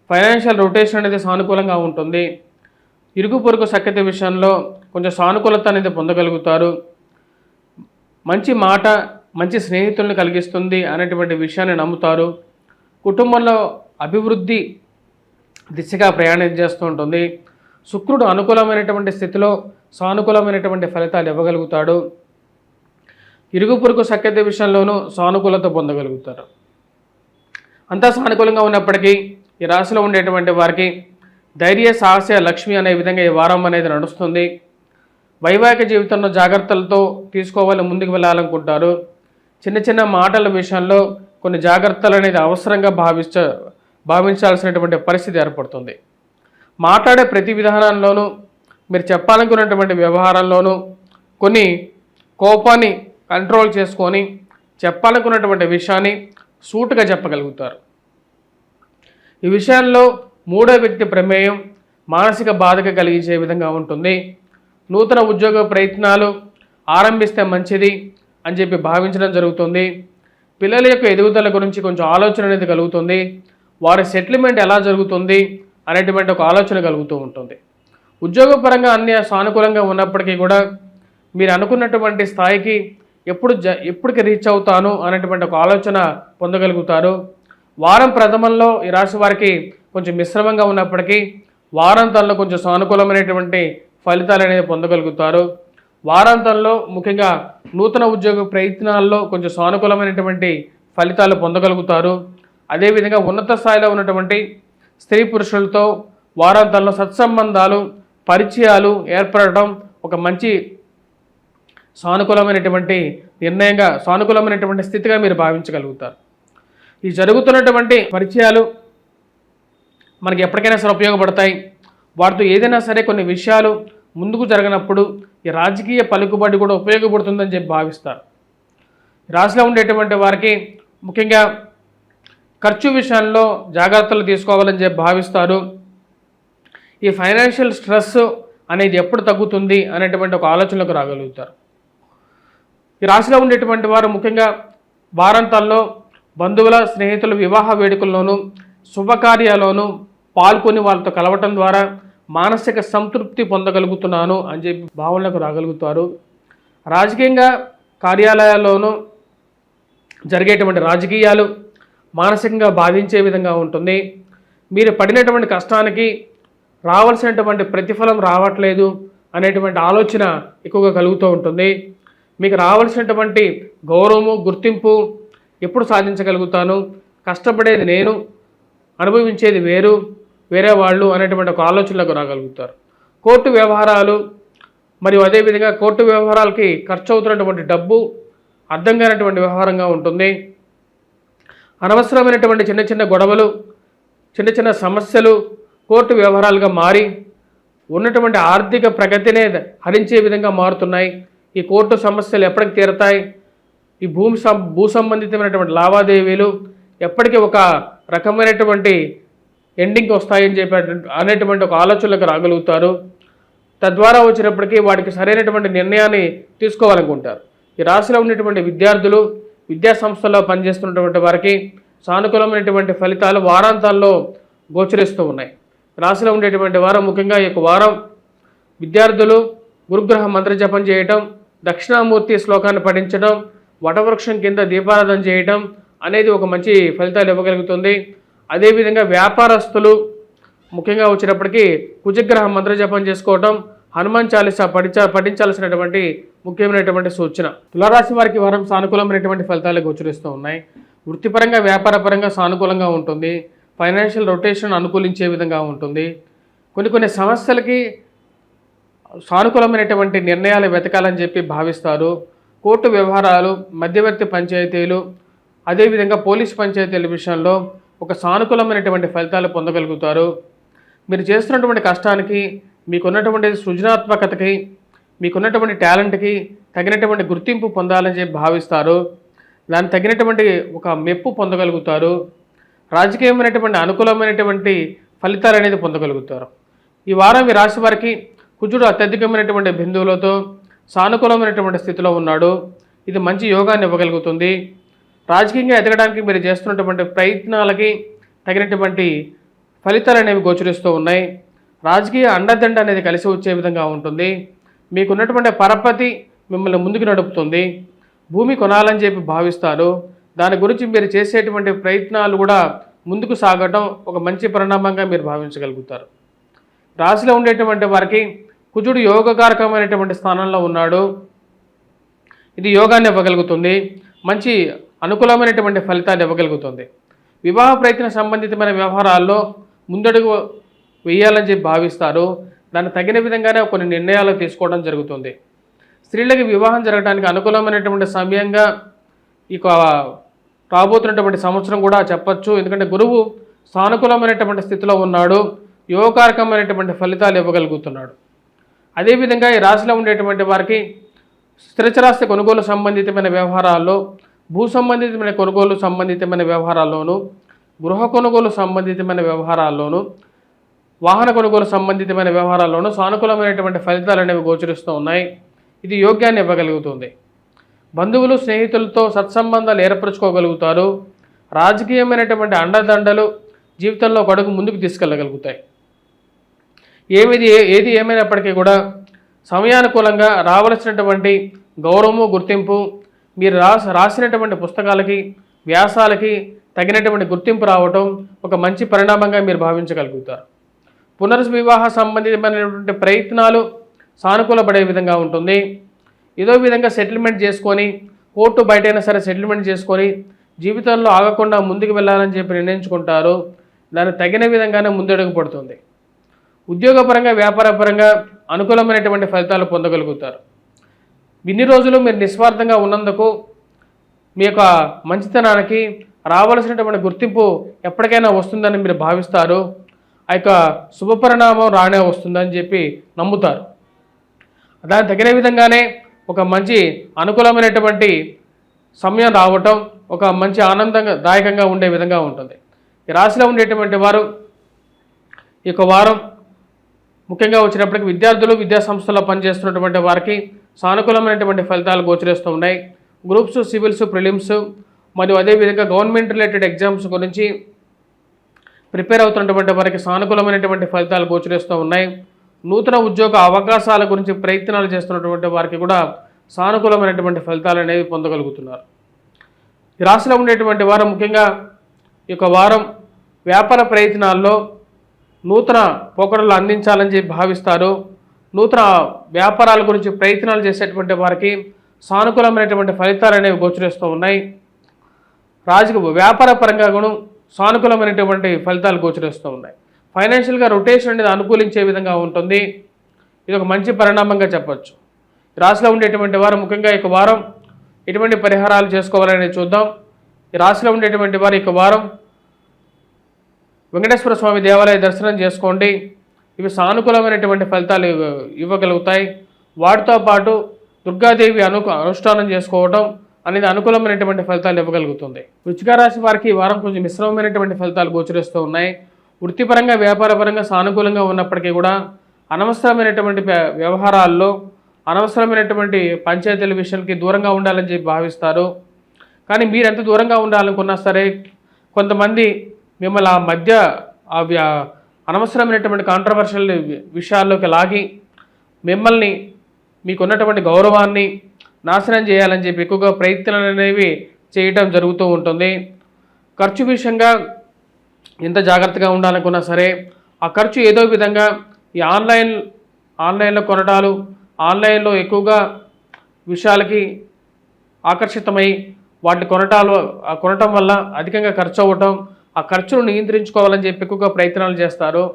ఫైనాన్షియల్ రొటేషన్ అనేది సానుకూలంగా ఉంటుంది. ఇరుగు పొరుగు సఖ్యత విషయంలో కొంచెం సానుకూలత అనేది పొందగలుగుతారు. మంచి మాట మంచి స్నేహితులను కలిగిస్తుంది అనేటువంటి విషయాన్ని నమ్ముతారు. కుటుంబంలో అభివృద్ధి దిశగా ప్రయాణం చేస్తూ ఉంటుంది. శుక్రుడు అనుకూలమైనటువంటి స్థితిలో సానుకూలమైనటువంటి ఫలితాలు ఇవ్వగలుగుతాడు. ఇరుగు పొరుగు సఖ్యత విషయంలోనూ సానుకూలత పొందగలుగుతారు. అంతా సానుకూలంగా ఉన్నప్పటికీ ఈ రాశిలో ఉండేటువంటి వారికి ధైర్య సాహస లక్ష్మి అనే విధంగా ఈ వారం అనేది నడుస్తుంది. వైవాహిక జీవితంలో జాగ్రత్తలతో తీసుకోవాలి, ముందుకు వెళ్ళాలనుకుంటారు. చిన్న చిన్న మాటల విషయంలో కొన్ని జాగ్రత్తలు అనేది అవసరంగా భావించాల్సినటువంటి పరిస్థితి ఏర్పడుతుంది. మాట్లాడే ప్రతి విధానంలోనూ మీరు చెప్పాలనుకున్నటువంటి వ్యవహారాల్లోనూ కొన్ని కోపాన్ని కంట్రోల్ చేసుకొని చెప్పాలనుకున్నటువంటి విషయాన్ని సూటుగా చెప్పగలుగుతారు. ఈ విషయాల్లో మూడో వ్యక్తి ప్రమేయం మానసిక బాధగా కలిగించే విధంగా ఉంటుంది. నూతన ఉద్యోగ ప్రయత్నాలు ఆరంభిస్తే మంచిది అని చెప్పి భావించడం జరుగుతుంది. పిల్లల యొక్క ఎదుగుదల గురించి కొంచెం ఆలోచన అనేది కలుగుతుంది. వారి సెటిల్మెంట్ ఎలా జరుగుతుంది అనేటువంటి ఒక ఆలోచన కలుగుతూ ఉంటుంది. ఉద్యోగపరంగా అన్ని సానుకూలంగా ఉన్నప్పటికీ కూడా మీరు అనుకున్నటువంటి స్థాయికి ఎప్పటికి రీచ్ అవుతాను అనేటువంటి ఒక ఆలోచన పొందగలుగుతారు. వారం ప్రథమంలో ఈ రాశి వారికి కొంచెం మిశ్రమంగా ఉన్నప్పటికీ వారాంతంలో కొంచెం సానుకూలమైనటువంటి ఫలితాలు అనేది పొందగలుగుతారు. వారాంతంలో ముఖ్యంగా నూతన ఉద్యోగ ప్రయత్నాల్లో కొంచెం సానుకూలమైనటువంటి ఫలితాలు పొందగలుగుతారు. అదేవిధంగా ఉన్నత స్థాయిలో ఉన్నటువంటి స్త్రీ పురుషులతో వారాంతంలో సత్సంబంధాలు పరిచయాలు ఏర్పడటం ఒక మంచి సానుకూలమైనటువంటి నిర్ణయంగా సానుకూలమైనటువంటి స్థితిగా మీరు భావించగలుగుతారు. ఈ జరుగుతున్నటువంటి పరిచయాలు మనకి ఎప్పటికైనా సరే ఉపయోగపడతాయి. వాటితో ఏదైనా సరే కొన్ని విషయాలు ముందుకు జరగనప్పుడు ఈ రాజకీయ పలుకుబడి కూడా ఉపయోగపడుతుందని చెప్పి భావిస్తారు. రాశిలో ఉండేటువంటి వారికి ముఖ్యంగా ఖర్చు విషయంలో జాగ్రత్తలు తీసుకోవాలని చెప్పి భావిస్తారు. ఈ ఫైనాన్షియల్ స్ట్రెస్ అనేది ఎప్పుడు తగ్గుతుంది అనేటువంటి ఒక ఆలోచనలకు రాగలుగుతారు. ఈ రాశిలో ఉండేటువంటి వారు ముఖ్యంగా వారాంతాల్లో బంధువుల స్నేహితుల వివాహ వేడుకల్లోనూ శుభకార్యాల్లోనూ పాల్గొని వాళ్ళతో కలవటం ద్వారా మానసిక సంతృప్తి పొందగలుగుతున్నాను అని చెప్పి భావనలకు రాగలుగుతారు. రాజకీయంగా కార్యాలయాల్లోనూ జరిగేటువంటి రాజకీయాలు మానసికంగా బాధించే విధంగా ఉంటుంది. మీరు పడినటువంటి కష్టానికి రావాల్సినటువంటి ప్రతిఫలం రావట్లేదు అనేటువంటి ఆలోచన ఎక్కువగా కలుగుతూ ఉంటుంది. మీకు రావాల్సినటువంటి గౌరవము గుర్తింపు ఎప్పుడు సాధించగలుగుతాను, కష్టపడేది నేను, అనుభవించేది వేరే వాళ్ళు అనేటువంటి ఒక ఆలోచనలకు రాగలుగుతారు. కోర్టు వ్యవహారాలు మరియు అదేవిధంగా కోర్టు వ్యవహారాలకి ఖర్చు అవుతున్నటువంటి డబ్బు అర్థం కానటువంటి వ్యవహారంగా ఉంటుంది. అనవసరమైనటువంటి చిన్న చిన్న గొడవలు, చిన్న చిన్న సమస్యలు కోర్టు వ్యవహారాలుగా మారి ఉన్నటువంటి ఆర్థిక ప్రగతినే హరించే విధంగా మారుతున్నాయి. ఈ కోర్టు సమస్యలు ఎప్పటికి తీరతాయి, ఈ భూ సంబంధితమైనటువంటి లావాదేవీలు ఎప్పటికీ ఒక రకమైనటువంటి ఎండింగ్కి వస్తాయని చెప్పి అనేటువంటి ఒక ఆలోచనలకు రాగలుగుతారు. తద్వారా వచ్చినప్పటికీ వాటికి సరైనటువంటి నిర్ణయాన్ని తీసుకోవాలనుకుంటారు. ఈ రాశిలో ఉన్నటువంటి విద్యార్థులు, విద్యా సంస్థల్లో పనిచేస్తున్నటువంటి వారికి సానుకూలమైనటువంటి ఫలితాలు వారాంతాల్లో గోచరిస్తూ ఉన్నాయి. రాశిలో ఉండేటువంటి వారం ముఖ్యంగా ఈ వారం విద్యార్థులు గురుగ్రహ మంత్ర జపం చేయటం, దక్షిణామూర్తి శ్లోకాన్ని పఠించడం, వటవృక్షం కింద దీపారాధన చేయటం అనేది ఒక మంచి ఫలితాలు ఇవ్వగలుగుతుంది. అదేవిధంగా వ్యాపారస్తులు ముఖ్యంగా వచ్చినప్పటికీ కుజగ్రహ మంత్ర జపం చేసుకోవటం, హనుమాన్ చాలీసా పఠించాల్సినటువంటి ముఖ్యమైనటువంటి సూచన. తులారాశి వారికి వారం సానుకూలమైనటువంటి ఫలితాలు గోచరిస్తూ ఉన్నాయి. వృత్తిపరంగా వ్యాపారపరంగా సానుకూలంగా ఉంటుంది. ఫైనాన్షియల్ రొటేషన్ అనుకూలించే విధంగా ఉంటుంది. కొన్ని సమస్యలకి సానుకూలమైనటువంటి నిర్ణయాలు వెతకాలని చెప్పి భావిస్తారు. కోర్టు వ్యవహారాలు, మధ్యవర్తి పంచాయతీలు, అదేవిధంగా పోలీసు పంచాయతీల విషయంలో ఒక సానుకూలమైనటువంటి ఫలితాలు పొందగలుగుతారు. మీరు చేస్తున్నటువంటి కష్టానికి, మీకున్నటువంటి సృజనాత్మకతకి, మీకున్నటువంటి టాలెంట్కి తగినటువంటి గుర్తింపు పొందాలని చెప్పి భావిస్తారు. దానికి తగినటువంటి ఒక మెప్పు పొందగలుగుతారు. రాజకీయమైనటువంటి అనుకూలమైనటువంటి ఫలితాలు అనేది పొందగలుగుతారు. ఈ వారం ఈ రాశి వారికి కుజుడు అత్యధికమైనటువంటి బిందువులతో సానుకూలమైనటువంటి స్థితిలో ఉన్నాడు. ఇది మంచి యోగాన్ని ఇవ్వగలుగుతుంది. రాజకీయంగా ఎదగడానికి మీరు చేస్తున్నటువంటి ప్రయత్నాలకి తగినటువంటి ఫలితాలు అనేవి గోచరిస్తూ ఉన్నాయి. రాజకీయ అండదండ అనేది కలిసి వచ్చే విధంగా ఉంటుంది. మీకున్నటువంటి పరపతి మిమ్మల్ని ముందుకు నడుపుతుంది. భూమి కొనాలని చెప్పి భావిస్తారు. దాని గురించి మీరు చేసేటువంటి ప్రయత్నాలు కూడా ముందుకు సాగటం ఒక మంచి పరిణామంగా మీరు భావించగలుగుతారు. రాశిలో ఉండేటువంటి వారికి కుజుడు యోగకారకమైనటువంటి స్థానంలో ఉన్నాడు. ఇది యోగాన్ని ఇవ్వగలుగుతుంది. మంచి అనుకూలమైనటువంటి ఫలితాన్ని ఇవ్వగలుగుతుంది. వివాహ ప్రయత్న సంబంధితమైన వ్యవహారాల్లో ముందడుగు వేయాలని చెప్పి భావిస్తారు. దానికి తగిన విధంగానే కొన్ని నిర్ణయాలు తీసుకోవడం జరుగుతుంది. స్త్రీలకి వివాహం జరగడానికి అనుకూలమైనటువంటి సమయంగా ఇక రాబోతున్నటువంటి సంవత్సరం కూడా చెప్పచ్చు. ఎందుకంటే గురువు సానుకూలమైనటువంటి స్థితిలో ఉన్నాడు. యోగకారకమైనటువంటి ఫలితాలు ఇవ్వగలుగుతున్నాడు. అదేవిధంగా ఈ రాశిలో ఉండేటువంటి వారికి స్థిరచరాస్తి కొనుగోలు సంబంధితమైన వ్యవహారాల్లో, భూ సంబంధితమైన కొనుగోలు సంబంధితమైన వ్యవహారాల్లోనూ, గృహ కొనుగోలు సంబంధితమైన వ్యవహారాల్లోనూ, వాహన కొనుగోలు సంబంధితమైన వ్యవహారాల్లోనూ సానుకూలమైనటువంటి ఫలితాలు అనేవి గోచరిస్తూ ఉన్నాయి. ఇది యోగ్యాన్ని ఇవ్వగలుగుతుంది. బంధువులు స్నేహితులతో సత్సంబంధాలు ఏర్పరచుకోగలుగుతారు. రాజకీయమైనటువంటి అండదండలు జీవితంలో ఒక అడుగు ముందుకు తీసుకెళ్ళగలుగుతాయి. ఏది ఏమైనప్పటికీ కూడా సమయానుకూలంగా రావలసినటువంటి గౌరవము గుర్తింపు, మీరు రాసినటువంటి పుస్తకాలకి వ్యాసాలకి తగినటువంటి గుర్తింపు రావటం ఒక మంచి పరిణామంగా మీరు భావించగలుగుతారు. పునర్వివాహ సంబంధితమైనటువంటి ప్రయత్నాలు సానుకూలపడే విధంగా ఉంటుంది. ఏదో విధంగా సెటిల్మెంట్ చేసుకొని, కోర్టు బయటైనా సరే సెటిల్మెంట్ చేసుకొని జీవితంలో ఆగకుండా ముందుకు వెళ్ళాలని చెప్పి నిర్ణయించుకుంటారు. దానికి తగిన విధంగానే ముందడుగు పడుతుంది. ఉద్యోగపరంగా వ్యాపారపరంగా అనుకూలమైనటువంటి ఫలితాలు పొందగలుగుతారు. ఇన్ని రోజులు మీరు నిస్వార్థంగా ఉన్నందుకు మీ యొక్క మంచితనానికి రావాల్సినటువంటి గుర్తింపు ఎప్పటికైనా వస్తుందని మీరు భావిస్తారు. ఆ యొక్క శుభపరిణామం రానే వస్తుందని చెప్పి నమ్ముతారు. దానికి తగిన విధంగానే ఒక మంచి అనుకూలమైనటువంటి సమయం రావటం ఒక మంచి ఆనందంగా దాయకంగా ఉండే విధంగా ఉంటుంది. ఈ రాశిలో ఉండేటువంటి వారు ఈ యొక్క వారం ముఖ్యంగా వచ్చినప్పటికీ విద్యార్థులు విద్యా సంస్థల్లో పనిచేస్తున్నటువంటి వారికి సానుకూలమైనటువంటి ఫలితాలు గోచరిస్తూ ఉన్నాయి. గ్రూప్స్, సివిల్స్, ప్రిలిమ్స్ మరియు అదేవిధంగా గవర్నమెంట్ రిలేటెడ్ ఎగ్జామ్స్ గురించి ప్రిపేర్ అవుతున్నటువంటి వారికి సానుకూలమైనటువంటి ఫలితాలు గోచరిస్తూ ఉన్నాయి. నూతన ఉద్యోగ అవకాశాల గురించి ప్రయత్నాలు చేస్తున్నటువంటి వారికి కూడా సానుకూలమైనటువంటి ఫలితాలు అనేవి పొందగలుగుతున్నారు. ఈ రాశిలో ఉండేటువంటి వారు ముఖ్యంగా ఈ యొక్క వారం వ్యాపార ప్రయత్నాల్లో నూతన పోకడలు అందించాలని చెప్పి భావిస్తారు. నూతన వ్యాపారాల గురించి ప్రయత్నాలు చేసేటువంటి వారికి సానుకూలమైనటువంటి ఫలితాలు అనేవి గోచరిస్తూ ఉన్నాయి. వ్యాపార పరంగా కూడా సానుకూలమైనటువంటి ఫలితాలు గోచరిస్తూ ఉన్నాయి. ఫైనాన్షియల్గా రొటేషన్ అనేది అనుకూలించే విధంగా ఉంటుంది. ఇది ఒక మంచి పరిణామంగా చెప్పచ్చు. రాశిలో ఉండేటువంటి వారు ముఖ్యంగా ఈ వారం ఎటువంటి పరిహారాలు చేసుకోవాలని చూద్దాం. ఈ రాశిలో ఉండేటువంటి వారు ఈ వారం వెంకటేశ్వర స్వామి దేవాలయ దర్శనం చేసుకోండి. ఇవి సానుకూలమైనటువంటి ఫలితాలు ఇవ్వగలుగుతాయి. వాటితో పాటు దుర్గాదేవి అనుష్ఠానం చేసుకోవడం అనేది అనుకూలమైనటువంటి ఫలితాలు ఇవ్వగలుగుతుంది. వృశ్చిక రాశి వారికి ఈ వారం కొంచెం మిశ్రమమైనటువంటి ఫలితాలు గోచరిస్తూ ఉన్నాయి. వృత్తిపరంగా వ్యాపారపరంగా సానుకూలంగా ఉన్నప్పటికీ కూడా అనవసరమైనటువంటి వ్యవహారాల్లో అనవసరమైనటువంటి పంచాయతీల విషయాలకి దూరంగా ఉండాలని చెప్పి భావిస్తారు. కానీ మీరు ఎంత దూరంగా ఉండాలనుకున్నా సరే కొంతమంది మిమ్మల్ని ఆ మధ్య అనవసరమైనటువంటి కాంట్రవర్షియల్ విషయాల్లోకి లాగి మిమ్మల్ని మీకున్నటువంటి గౌరవాన్ని నాశనం చేయాలని చెప్పి ఎక్కువగా ప్రయత్నాలు అనేవి చేయటం జరుగుతూ ఉంటుంది. ఖర్చు విషయంగా ఎంత జాగ్రత్తగా ఉండాలనుకున్నా సరే ఆ ఖర్చు ఏదో విధంగా ఈ ఆన్లైన్లో కొనటాలు, ఆన్లైన్లో ఎక్కువగా విషయాలకి ఆకర్షితమై వాటిని కొనటం వల్ల అధికంగా ఖర్చు అవ్వటం, ఆ ఖర్చును నియంత్రించుకోవాలని చెప్పి ఎక్కువగా ప్రయత్నాలు చేస్తారు.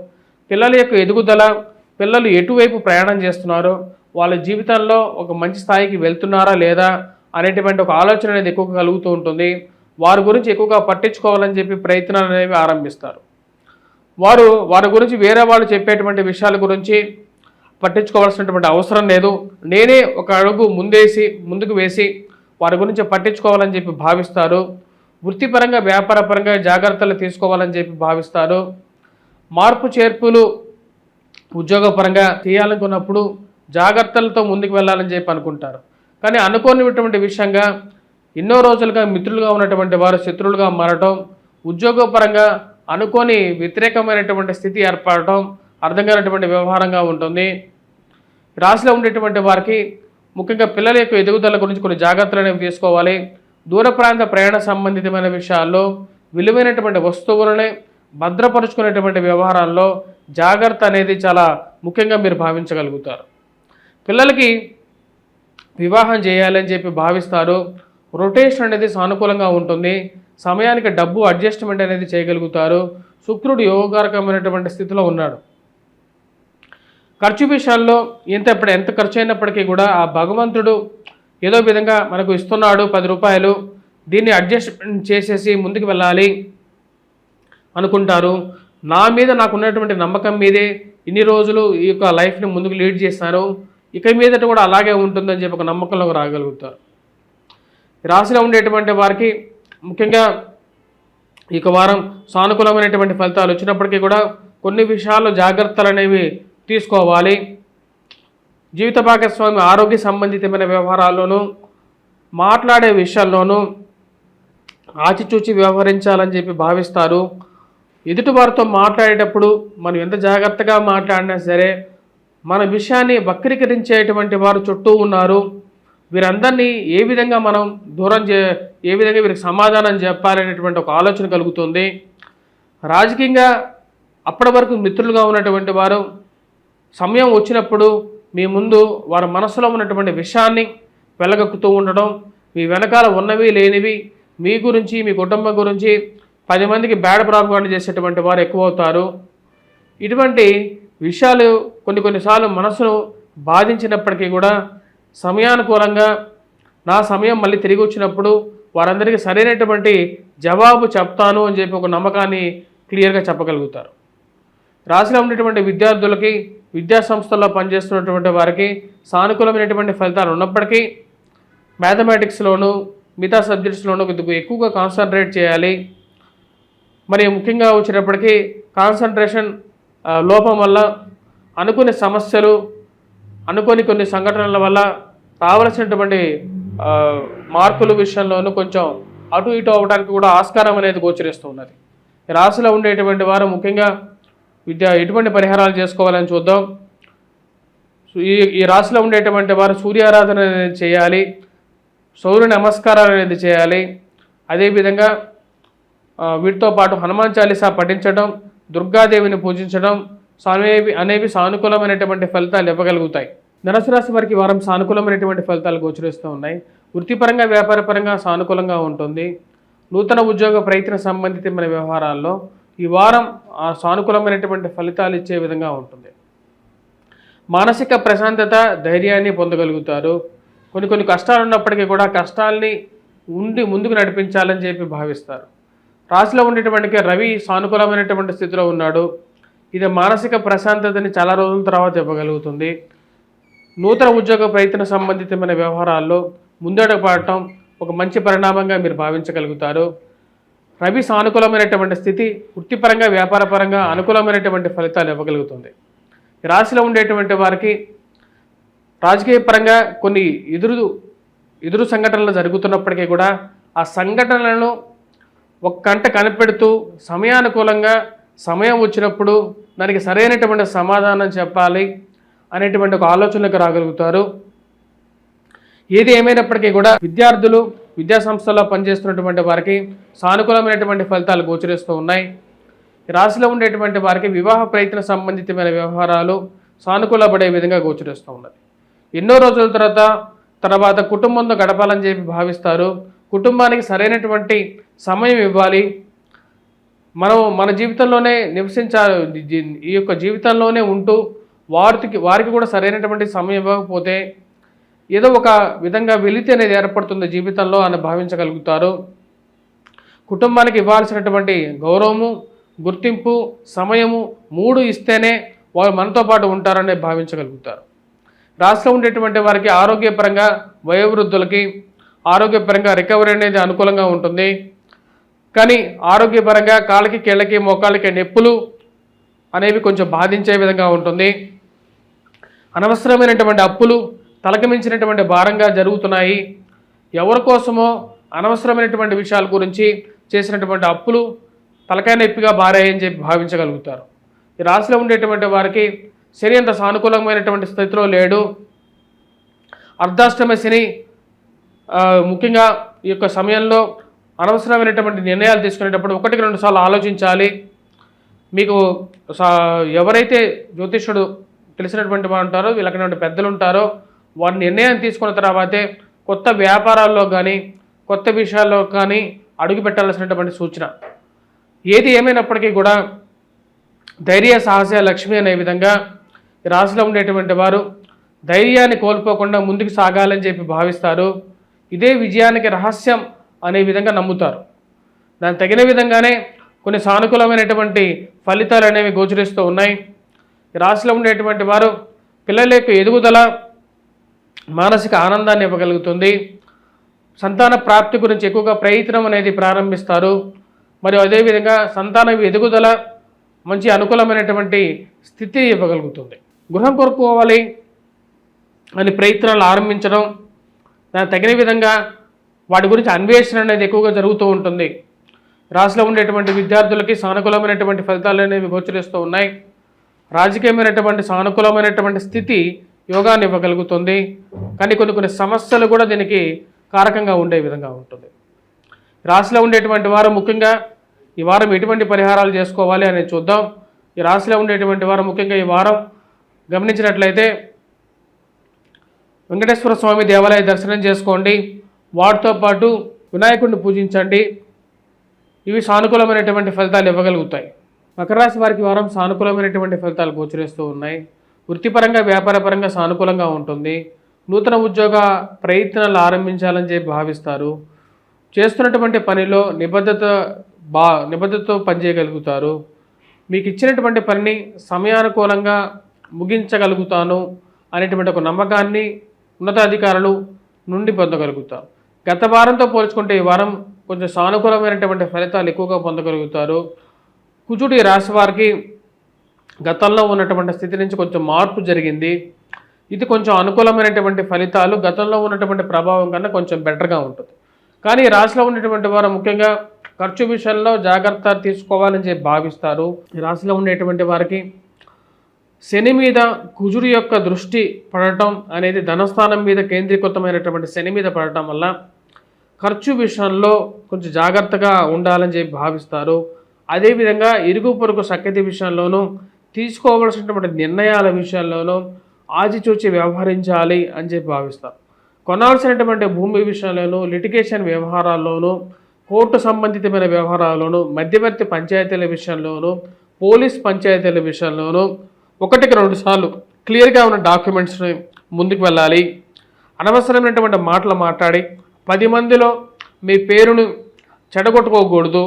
పిల్లల యొక్క ఎదుగుదల, పిల్లలు ఎటువైపు ప్రయాణం చేస్తున్నారో, వాళ్ళ జీవితంలో ఒక మంచి స్థాయికి వెళ్తున్నారా లేదా అనేటువంటి ఒక ఆలోచన అనేది ఎక్కువగా కలుగుతూ ఉంటుంది. వారి గురించి ఎక్కువగా పట్టించుకోవాలని చెప్పి ప్రయత్నాలు అనేవి ఆరంభిస్తారు. వారి గురించి వేరే వాళ్ళు చెప్పేటువంటి విషయాల గురించి పట్టించుకోవాల్సినటువంటి అవసరం లేదు. నేనే ఒక అడుగు ముందుకు వేసి వారి గురించి పట్టించుకోవాలని చెప్పి భావిస్తారు. వృత్తిపరంగా వ్యాపారపరంగా జాగ్రత్తలు తీసుకోవాలని చెప్పి భావిస్తారు. మార్పు చేర్పులు ఉద్యోగపరంగా చేయాలనుకున్నప్పుడు జాగ్రత్తలతో ముందుకు వెళ్ళాలని చెప్పి అనుకుంటారు. కానీ అనుకోనిటువంటి విషయంగా ఎన్నో రోజులుగా మిత్రులుగా ఉన్నటువంటి వారు శత్రువులుగా మారటం, ఉద్యోగపరంగా అనుకోని వ్యతిరేకమైనటువంటి స్థితి ఏర్పడటం అర్థం కానటువంటి వ్యవహారంగా ఉంటుంది. రాశిలో ఉండేటువంటి వారికి ముఖ్యంగా పిల్లల యొక్క ఎదుగుదల గురించి కొన్ని జాగ్రత్తలు అనేవి తీసుకోవాలి. దూర ప్రాంత ప్రయాణ సంబంధితమైన విషయాల్లో విలువైనటువంటి వస్తువులనే భద్రపరుచుకునేటువంటి వ్యవహారాల్లో జాగ్రత్త అనేది చాలా ముఖ్యంగా మీరు భావించగలుగుతారు. పిల్లలకి వివాహం చేయాలని చెప్పి భావిస్తారు. రొటేషన్ అనేది సానుకూలంగా ఉంటుంది. సమయానికి డబ్బు అడ్జస్ట్మెంట్ అనేది చేయగలుగుతారు. శుక్రుడు యోగకారకమైనటువంటి స్థితిలో ఉన్నాడు. ఖర్చు విషయాల్లో ఎంత ఖర్చు అయినప్పటికీ కూడా ఆ భగవంతుడు ఏదో విధంగా మనకు ఇస్తున్నాడు 10 రూపాయలు, దీన్ని అడ్జస్ట్మెంట్ చేసేసి ముందుకు వెళ్ళాలి అనుకుంటారు. నాకున్నటువంటి నమ్మకం మీదే ఇన్ని రోజులు ఈ యొక్క లైఫ్ని ముందుకు లీడ్ చేస్తాను, ఇక మీదట కూడా అలాగే ఉంటుందని చెప్పి ఒక నమ్మకంలోకి రాగలుగుతారు. రాశిలో ఉండేటువంటి వారికి ముఖ్యంగా ఈ వారం సానుకూలమైనటువంటి ఫలితాలు వచ్చినప్పటికీ కూడా కొన్ని విషయాల్లో జాగ్రత్తలు అనేవి తీసుకోవాలి. జీవిత భాగస్వామి ఆరోగ్య సంబంధితమైన వ్యవహారాల్లోనూ మాట్లాడే విషయాల్లోనూ ఆచితూచి వ్యవహరించాలని చెప్పి భావిస్తారు. ఎదుటివారితో మాట్లాడేటప్పుడు మనం ఎంత జాగ్రత్తగా మాట్లాడినా సరే మన విషయాన్ని వక్రీకరించేటువంటి వారు చుట్టూ ఉన్నారు. వీరందరినీ ఏ విధంగా మనం ఏ విధంగా వీరికి సమాధానం చెప్పాలనేటువంటి ఒక ఆలోచన కలుగుతుంది. రాజకీయంగా అప్పటి వరకు మిత్రులుగా ఉన్నటువంటి వారు సమయం వచ్చినప్పుడు మీ ముందు వారి మనసులో ఉన్నటువంటి విషయాన్ని వెలగక్కుతూ ఉండడం, మీ వెనకాల ఉన్నవి లేనివి మీ గురించి మీ కుటుంబం గురించి 10 మందికి బ్యాడ్ ప్రాపగాండా చేసేటువంటి వారు ఎక్కువ అవుతారు. ఇటువంటి విషయాలు కొన్నిసార్లు మనసును బాధించినప్పటికీ కూడా సమయానుకూలంగా నా సమయం మళ్ళీ తిరిగి వచ్చినప్పుడు వారందరికీ సరైనటువంటి జవాబు చెప్తాను అని చెప్పి ఒక నమ్మకాన్ని క్లియర్గా చెప్పగలుగుతారు. రాశిలో ఉండేటువంటి విద్యార్థులకి, విద్యా సంస్థల్లో పనిచేస్తున్నటువంటి వారికి సానుకూలమైనటువంటి ఫలితాలు ఉన్నప్పటికీ మ్యాథమెటిక్స్లోను మిగతా సబ్జెక్ట్స్లోనూ కొద్దిగా ఎక్కువగా కాన్సన్ట్రేట్ చేయాలి. మరి ముఖ్యంగా వచ్చేటప్పటికీ కాన్సన్ట్రేషన్ లోపం వల్ల అనుకునే సమస్యలు, అనుకోని కొన్ని సంఘటనల వల్ల రావాల్సినటువంటి మార్కుల విషయంలోనూ కొంచెం అటు ఇటు అవ్వడానికి కూడా ఆస్కారం అనేది గోచరిస్తూ ఉన్నది. రాశిలో ఉండేటువంటి వారు ముఖ్యంగా ఎటువంటి పరిహారాలు చేసుకోవాలని చూద్దాం. ఈ రాశిలో ఉండేటువంటి వారు సూర్యారాధన అనేది చేయాలి, సూర్య నమస్కారాలు అనేది చేయాలి. అదేవిధంగా వీటితో పాటు హనుమాన్ చాలీసా పఠించడం, దుర్గాదేవిని పూజించడం అనేవి సానుకూలమైనటువంటి ఫలితాలు ఇవ్వగలుగుతాయి. ధనుసు రాశి వారికి వారం సానుకూలమైనటువంటి ఫలితాలు గోచరిస్తూ ఉన్నాయి. వృత్తిపరంగా, వ్యాపారపరంగా సానుకూలంగా ఉంటుంది. నూతన ఉద్యోగ ప్రయత్న సంబంధితమైన వ్యవహారాల్లో ఈ వారం సానుకూలమైనటువంటి ఫలితాలు ఇచ్చే విధంగా ఉంటుంది. మానసిక ప్రశాంతత, ధైర్యాన్ని పొందగలుగుతారు. కొన్ని కష్టాలు ఉన్నప్పటికీ కూడా కష్టాల్ని ముందుకు నడిపించాలని చెప్పి భావిస్తారు. రాశిలో ఉండేటువంటి రవి సానుకూలమైనటువంటి స్థితిలో ఉన్నాడు. ఇది మానసిక ప్రశాంతతని చాలా రోజుల తర్వాత ఇవ్వగలుగుతుంది. నూతన ఉద్యోగ ప్రయత్న సంబంధితమైన వ్యవహారాల్లో ముందడుగు పడటం ఒక మంచి పరిణామంగా మీరు భావించగలుగుతారు. రవి సానుకూలమైనటువంటి స్థితి వృత్తిపరంగా, వ్యాపారపరంగా అనుకూలమైనటువంటి ఫలితాలు ఇవ్వగలుగుతుంది. రాశిలో ఉండేటువంటి వారికి రాజకీయ పరంగా కొన్ని ఎదురు సంఘటనలు జరుగుతున్నప్పటికీ కూడా ఆ సంఘటనలను ఒక కంట కనిపెడుతూ సమయానుకూలంగా సమయం వచ్చినప్పుడు దానికి సరైనటువంటి సమాధానం చెప్పాలి అనేటువంటి ఒక ఆలోచనకు రాగలుగుతారు. ఏది ఏమైనప్పటికీ కూడా విద్యార్థులు, విద్యా సంస్థల్లో పనిచేస్తున్నటువంటి వారికి సానుకూలమైనటువంటి ఫలితాలు గోచరిస్తూ ఉన్నాయి. రాశిలో ఉండేటువంటి వారికి వివాహ ప్రయత్న సంబంధితమైన వ్యవహారాలు సానుకూలపడే విధంగా గోచరిస్తూ ఉన్నది. ఎన్నో రోజుల తర్వాత కుటుంబంతో గడపాలని చెప్పి భావిస్తారు. కుటుంబానికి సరైనటువంటి సమయం ఇవ్వాలి. మన జీవితంలోనే ఈ యొక్క జీవితంలోనే ఉంటూ వారికి కూడా సరైనటువంటి సమయం ఇవ్వకపోతే ఏదో ఒక విధంగా వెలితి అనేది ఏర్పడుతుంది జీవితంలో అని భావించగలుగుతారు. కుటుంబానికి ఇవ్వాల్సినటువంటి గౌరవము, గుర్తింపు, సమయము 3 ఇస్తేనే వారు మనతో పాటు ఉంటారని భావించగలుగుతారు. రాశిలో ఉండేటువంటి వారికి ఆరోగ్యపరంగా, వయోవృద్ధులకి ఆరోగ్యపరంగా రికవరీ అనేది అనుకూలంగా ఉంటుంది. కానీ ఆరోగ్యపరంగా కాళ్ళకి, కీళ్ళకి, మోకాళ్ళకి నొప్పులు అనేవి కొంచెం బాధించే విధంగా ఉంటుంది. అనవసరమైనటువంటి అప్పులు తలకు మించినటువంటి భారంగా జరుగుతున్నాయి. ఎవరి కోసమో అనవసరమైనటువంటి విషయాల గురించి చేసినటువంటి అప్పులు తలకాయ నొప్పిగా భారాయని చెప్పి భావించగలుగుతారు. ఈ రాశిలో ఉండేటువంటి వారికి శని అంత సానుకూలమైనటువంటి స్థితిలో లేడు. అర్ధాష్టమ శని ముఖ్యంగా ఈ యొక్క సమయంలో అనవసరమైనటువంటి నిర్ణయాలు తీసుకునేటప్పుడు 1-2 సార్లు ఆలోచించాలి. మీకు ఎవరైతే జ్యోతిష్యుడు తెలిసినటువంటి వారు ఉంటారో, వీళ్ళకి పెద్దలు ఉంటారో వారి నిర్ణయం తీసుకున్న తర్వాతే కొత్త వ్యాపారాల్లో కానీ, కొత్త విషయాల్లో కానీ అడుగు పెట్టాల్సినటువంటి సూచన. ఏది ఏమైనప్పటికీ కూడా ధైర్య, సాహస, లక్ష్మి అనే విధంగా రాశిలో ఉండేటువంటి వారు ధైర్యాన్ని కోల్పోకుండా ముందుకు సాగాలని చెప్పి భావిస్తారు. ఇదే విజయానికి రహస్యం అనే విధంగా నమ్ముతారు. దానికి తగిన విధంగానే కొన్ని సానుకూలమైనటువంటి ఫలితాలు అనేవి గోచరిస్తూ ఉన్నాయి. రాశిలో ఉండేటువంటి వారు పిల్లల యొక్క ఎదుగుదల, మానసిక ఆనందాన్ని ఇవ్వగలుగుతుంది. సంతాన ప్రాప్తి గురించి ఎక్కువగా ప్రయత్నం అనేది ప్రారంభిస్తారు. మరియు అదేవిధంగా సంతాన ఎదుగుదల మంచి అనుకూలమైనటువంటి స్థితి ఇవ్వగలుగుతుంది. గృహం కొనుక్కోవాలి అని ప్రయత్నాలు ఆరంభించడం, దానికి తగిన విధంగా వాటి గురించి అన్వేషణ అనేది ఎక్కువగా జరుగుతూ ఉంటుంది. రాశిలో ఉండేటువంటి విద్యార్థులకి సానుకూలమైనటువంటి ఫలితాలు అనేవి గోచరిస్తూ ఉన్నాయి. రాజకీయమైనటువంటి సానుకూలమైనటువంటి స్థితి యోగాన్ని ఇవ్వగలుగుతుంది. కానీ కొన్ని సమస్యలు కూడా దీనికి కారకంగా ఉండే విధంగా ఉంటుంది. రాశిలో ఉండేటువంటి వారు ముఖ్యంగా ఈ వారం ఎటువంటి పరిహారాలు చేసుకోవాలి అనేది చూద్దాం. ఈ రాశిలో ఉండేటువంటి వారు ముఖ్యంగా ఈ వారం గమనించినట్లయితే వెంకటేశ్వర స్వామి దేవాలయ దర్శనం చేసుకోండి. వాటితో పాటు వినాయకుడిని పూజించండి. ఇవి సానుకూలమైనటువంటి ఫలితాలు ఇవ్వగలుగుతాయి. మకర రాశి వారికి వారం సానుకూలమైనటువంటి ఫలితాలు గోచరిస్తూ ఉన్నాయి. వృత్తిపరంగా, వ్యాపారపరంగా సానుకూలంగా ఉంటుంది. నూతన ఉద్యోగ ప్రయత్నాలు ఆరంభించాలని చెప్పి భావిస్తారు. చేస్తున్నటువంటి పనిలో నిబద్ధతతో పనిచేయగలుగుతారు. మీకు ఇచ్చినటువంటి పనిని సమయానుకూలంగా ముగించగలుగుతాను అనేటువంటి ఒక నమ్మకాన్ని ఉన్నతాధికారులు నుండి పొందగలుగుతారు. గత వారంతో పోల్చుకుంటే ఈ వారం కొంచెం సానుకూలమైనటువంటి ఫలితాలు ఎక్కువగా పొందగలుగుతారు. కుజుడు ఈ రాశి వారికి గతంలో ఉన్నటువంటి స్థితి నుంచి కొంచెం మార్పు జరిగింది. ఇది కొంచెం అనుకూలమైనటువంటి ఫలితాలు గతంలో ఉన్నటువంటి ప్రభావం కన్నా కొంచెం బెటర్గా ఉంటుంది. కానీ ఈ రాశిలో ఉన్నటువంటి వారు ముఖ్యంగా ఖర్చు విషయంలో జాగ్రత్త తీసుకోవాలని చెప్పి భావిస్తారు. ఈ రాశిలో ఉండేటువంటి వారికి శని మీద కుజుడు యొక్క దృష్టి పడటం అనేది ధనస్థానం మీద కేంద్రీకృతమైనటువంటి శని మీద పడటం వల్ల ఖర్చు విషయంలో కొంచెం జాగ్రత్తగా ఉండాలని చెప్పి భావిస్తారు. అదేవిధంగా ఇరుగు పొరుగు సఖ్యత విషయంలోనూ తీసుకోవాల్సినటువంటి నిర్ణయాల విషయంలోనూ ఆచితూచి వ్యవహరించాలి అని చెప్పి భావిస్తారు. కొనాల్సినటువంటి భూమి విషయంలోనూ లిటిగేషన్ వ్యవహారాల్లోనూ కోర్టు సంబంధితమైన వ్యవహారాల్లోనూ మధ్యవర్తి పంచాయతీల విషయంలోనూ పోలీస్ పంచాయతీల విషయంలోనూ 1-2 సార్లు క్లియర్గా ఉన్న డాక్యుమెంట్స్ని ముందుకు వెళ్ళాలి. అనవసరమైనటువంటి మాటలు మాట్లాడి 10 మందిలో మీ పేరును చెడగొట్టుకోకూడదు,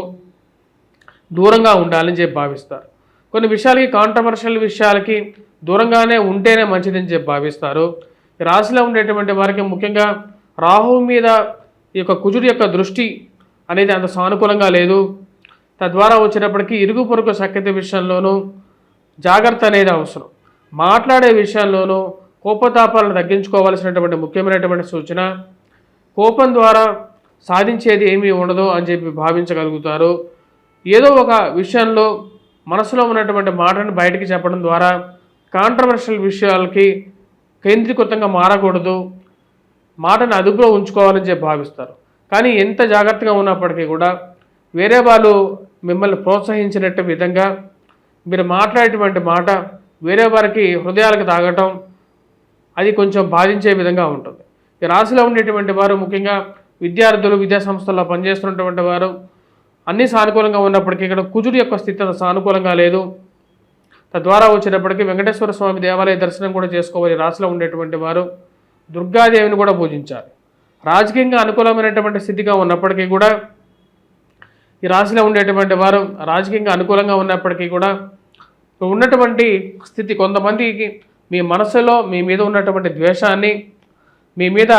దూరంగా ఉండాలని చెప్పి భావిస్తారు. కొన్ని విషయాలకి కాంట్రవర్షియల్ విషయాలకి దూరంగానే ఉంటేనే మంచిదని చెప్పి భావిస్తారు. ఈ రాశిలో ఉండేటువంటి వారికి ముఖ్యంగా రాహువు మీద ఈ యొక్క కుజుడి యొక్క దృష్టి అనేది అంత సానుకూలంగా లేదు. తద్వారా వచ్చినప్పటికీ ఇరుగు పొరుగు సఖ్యత విషయంలోనూ జాగ్రత్త అనేది అవసరం. మాట్లాడే విషయంలోనూ కోపతాపాలను తగ్గించుకోవాల్సినటువంటి ముఖ్యమైనటువంటి సూచన. కోపం ద్వారా సాధించేది ఏమీ ఉండదు అని చెప్పి భావించగలుగుతారు. ఏదో ఒక విషయంలో మనసులో ఉన్నటువంటి మాటను బయటికి చెప్పడం ద్వారా కాంట్రవర్షియల్ విషయాలకి కేంద్రీకృతంగా మారకూడదు, మాటను అదుపులో ఉంచుకోవాలని చెప్పి భావిస్తారు. కానీ ఎంత జాగ్రత్తగా ఉన్నప్పటికీ కూడా వేరే వాళ్ళు మిమ్మల్ని ప్రోత్సహించినట్టు విధంగా మీరు మాట్లాడేటువంటి మాట వేరే వారికి హృదయాలకు తాగటం అది కొంచెం బాధించే విధంగా ఉంటుంది. ఈ రాశిలో ఉండేటువంటి వారు ముఖ్యంగా విద్యార్థులు, విద్యా సంస్థల్లో పనిచేస్తున్నటువంటి వారు అన్నీ సానుకూలంగా ఉన్నప్పటికీ ఇక్కడ కుజుడు యొక్క స్థితి సానుకూలంగా లేదు. తద్వారా వచ్చేటప్పటికీ వెంకటేశ్వర స్వామి దేవాలయ దర్శనం కూడా చేసుకోవాలి. రాశిలో ఉండేటువంటి వారు దుర్గాదేవిని కూడా పూజించాలి. రాజకీయంగా అనుకూలమైనటువంటి స్థితిగా ఉన్నప్పటికీ కూడా ఈ రాశిలో ఉండేటువంటి వారు రాజకీయంగా అనుకూలంగా ఉన్నప్పటికీ కూడా ఉన్నటువంటి స్థితి కొంతమందికి మీ మనసులో మీ మీద ఉన్నటువంటి ద్వేషాన్ని మీ మీద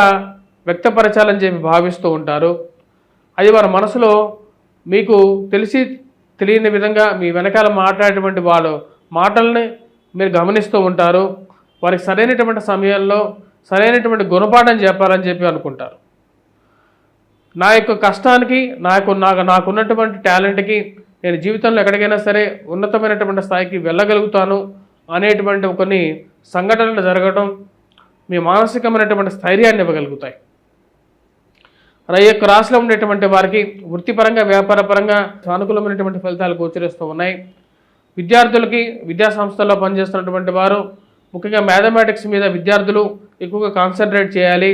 వ్యక్తపరచాలని చెప్పి భావిస్తూ ఉంటారు. అది వారి మనసులో మీకు తెలిసి తెలియని విధంగా మీ వెనకాల మాట్లాడేటువంటి వాళ్ళు మాటల్ని మీరు గమనిస్తూ ఉంటారు. వారికి సరైనటువంటి సమయంలో సరైనటువంటి గుణపాఠం చెప్పాలని చెప్పి అనుకుంటారు. నా యొక్క కష్టానికి నాకున్నటువంటి టాలెంట్కి నేను జీవితంలో ఎక్కడికైనా సరే ఉన్నతమైనటువంటి స్థాయికి వెళ్ళగలుగుతాను అనేటువంటి కొన్ని సంఘటనలు జరగటం మీ మానసికమైనటువంటి స్థైర్యాన్ని ఇవ్వగలుగుతాయి. ఈ యొక్క రాశిలో ఉండేటువంటి వారికి వృత్తిపరంగా వ్యాపారపరంగా సానుకూలమైనటువంటి ఫలితాలు గోచరిస్తూ ఉన్నాయి. విద్యార్థులకి విద్యా సంస్థల్లో పనిచేస్తున్నటువంటి వారు ముఖ్యంగా మ్యాథమెటిక్స్ మీద విద్యార్థులు ఎక్కువగా కాన్సన్ట్రేట్ చేయాలి.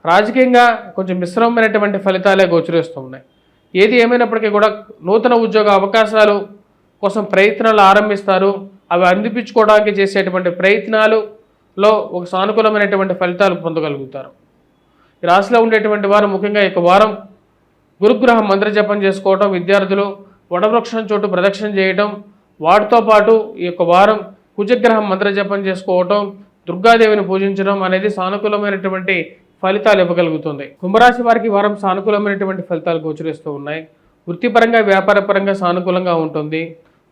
రాజకీయంగా కొంచెం మిశ్రమమైనటువంటి ఫలితాలే గోచరిస్తూ ఉన్నాయి. ఏది ఏమైనప్పటికీ కూడా నూతన ఉద్యోగ అవకాశాలు కోసం ప్రయత్నాలు ఆరంభిస్తారు. అవి అందిపించుకోవడానికి చేసేటువంటి ప్రయత్నాలలో ఒక సానుకూలమైనటువంటి ఫలితాలు పొందగలుగుతారు. ఈ రాశిలో ఉండేటువంటి వారు ముఖ్యంగా ఈ వారం గురుగ్రహ మంత్ర జపం చేసుకోవడం, విద్యార్థులు వడవృక్షం చోటు ప్రదక్షిణ చేయటం, వాటితో పాటు ఈ యొక్క వారం కుజగ్రహం మంత్ర జపం చేసుకోవటం, దుర్గాదేవిని పూజించడం అనేది సానుకూలమైనటువంటి ఫలితాలు ఇవ్వగలుగుతుంది. కుంభరాశి వారికి వారం సానుకూలమైనటువంటి ఫలితాలు గోచరిస్తూ ఉన్నాయి. వృత్తిపరంగా వ్యాపారపరంగా సానుకూలంగా ఉంటుంది.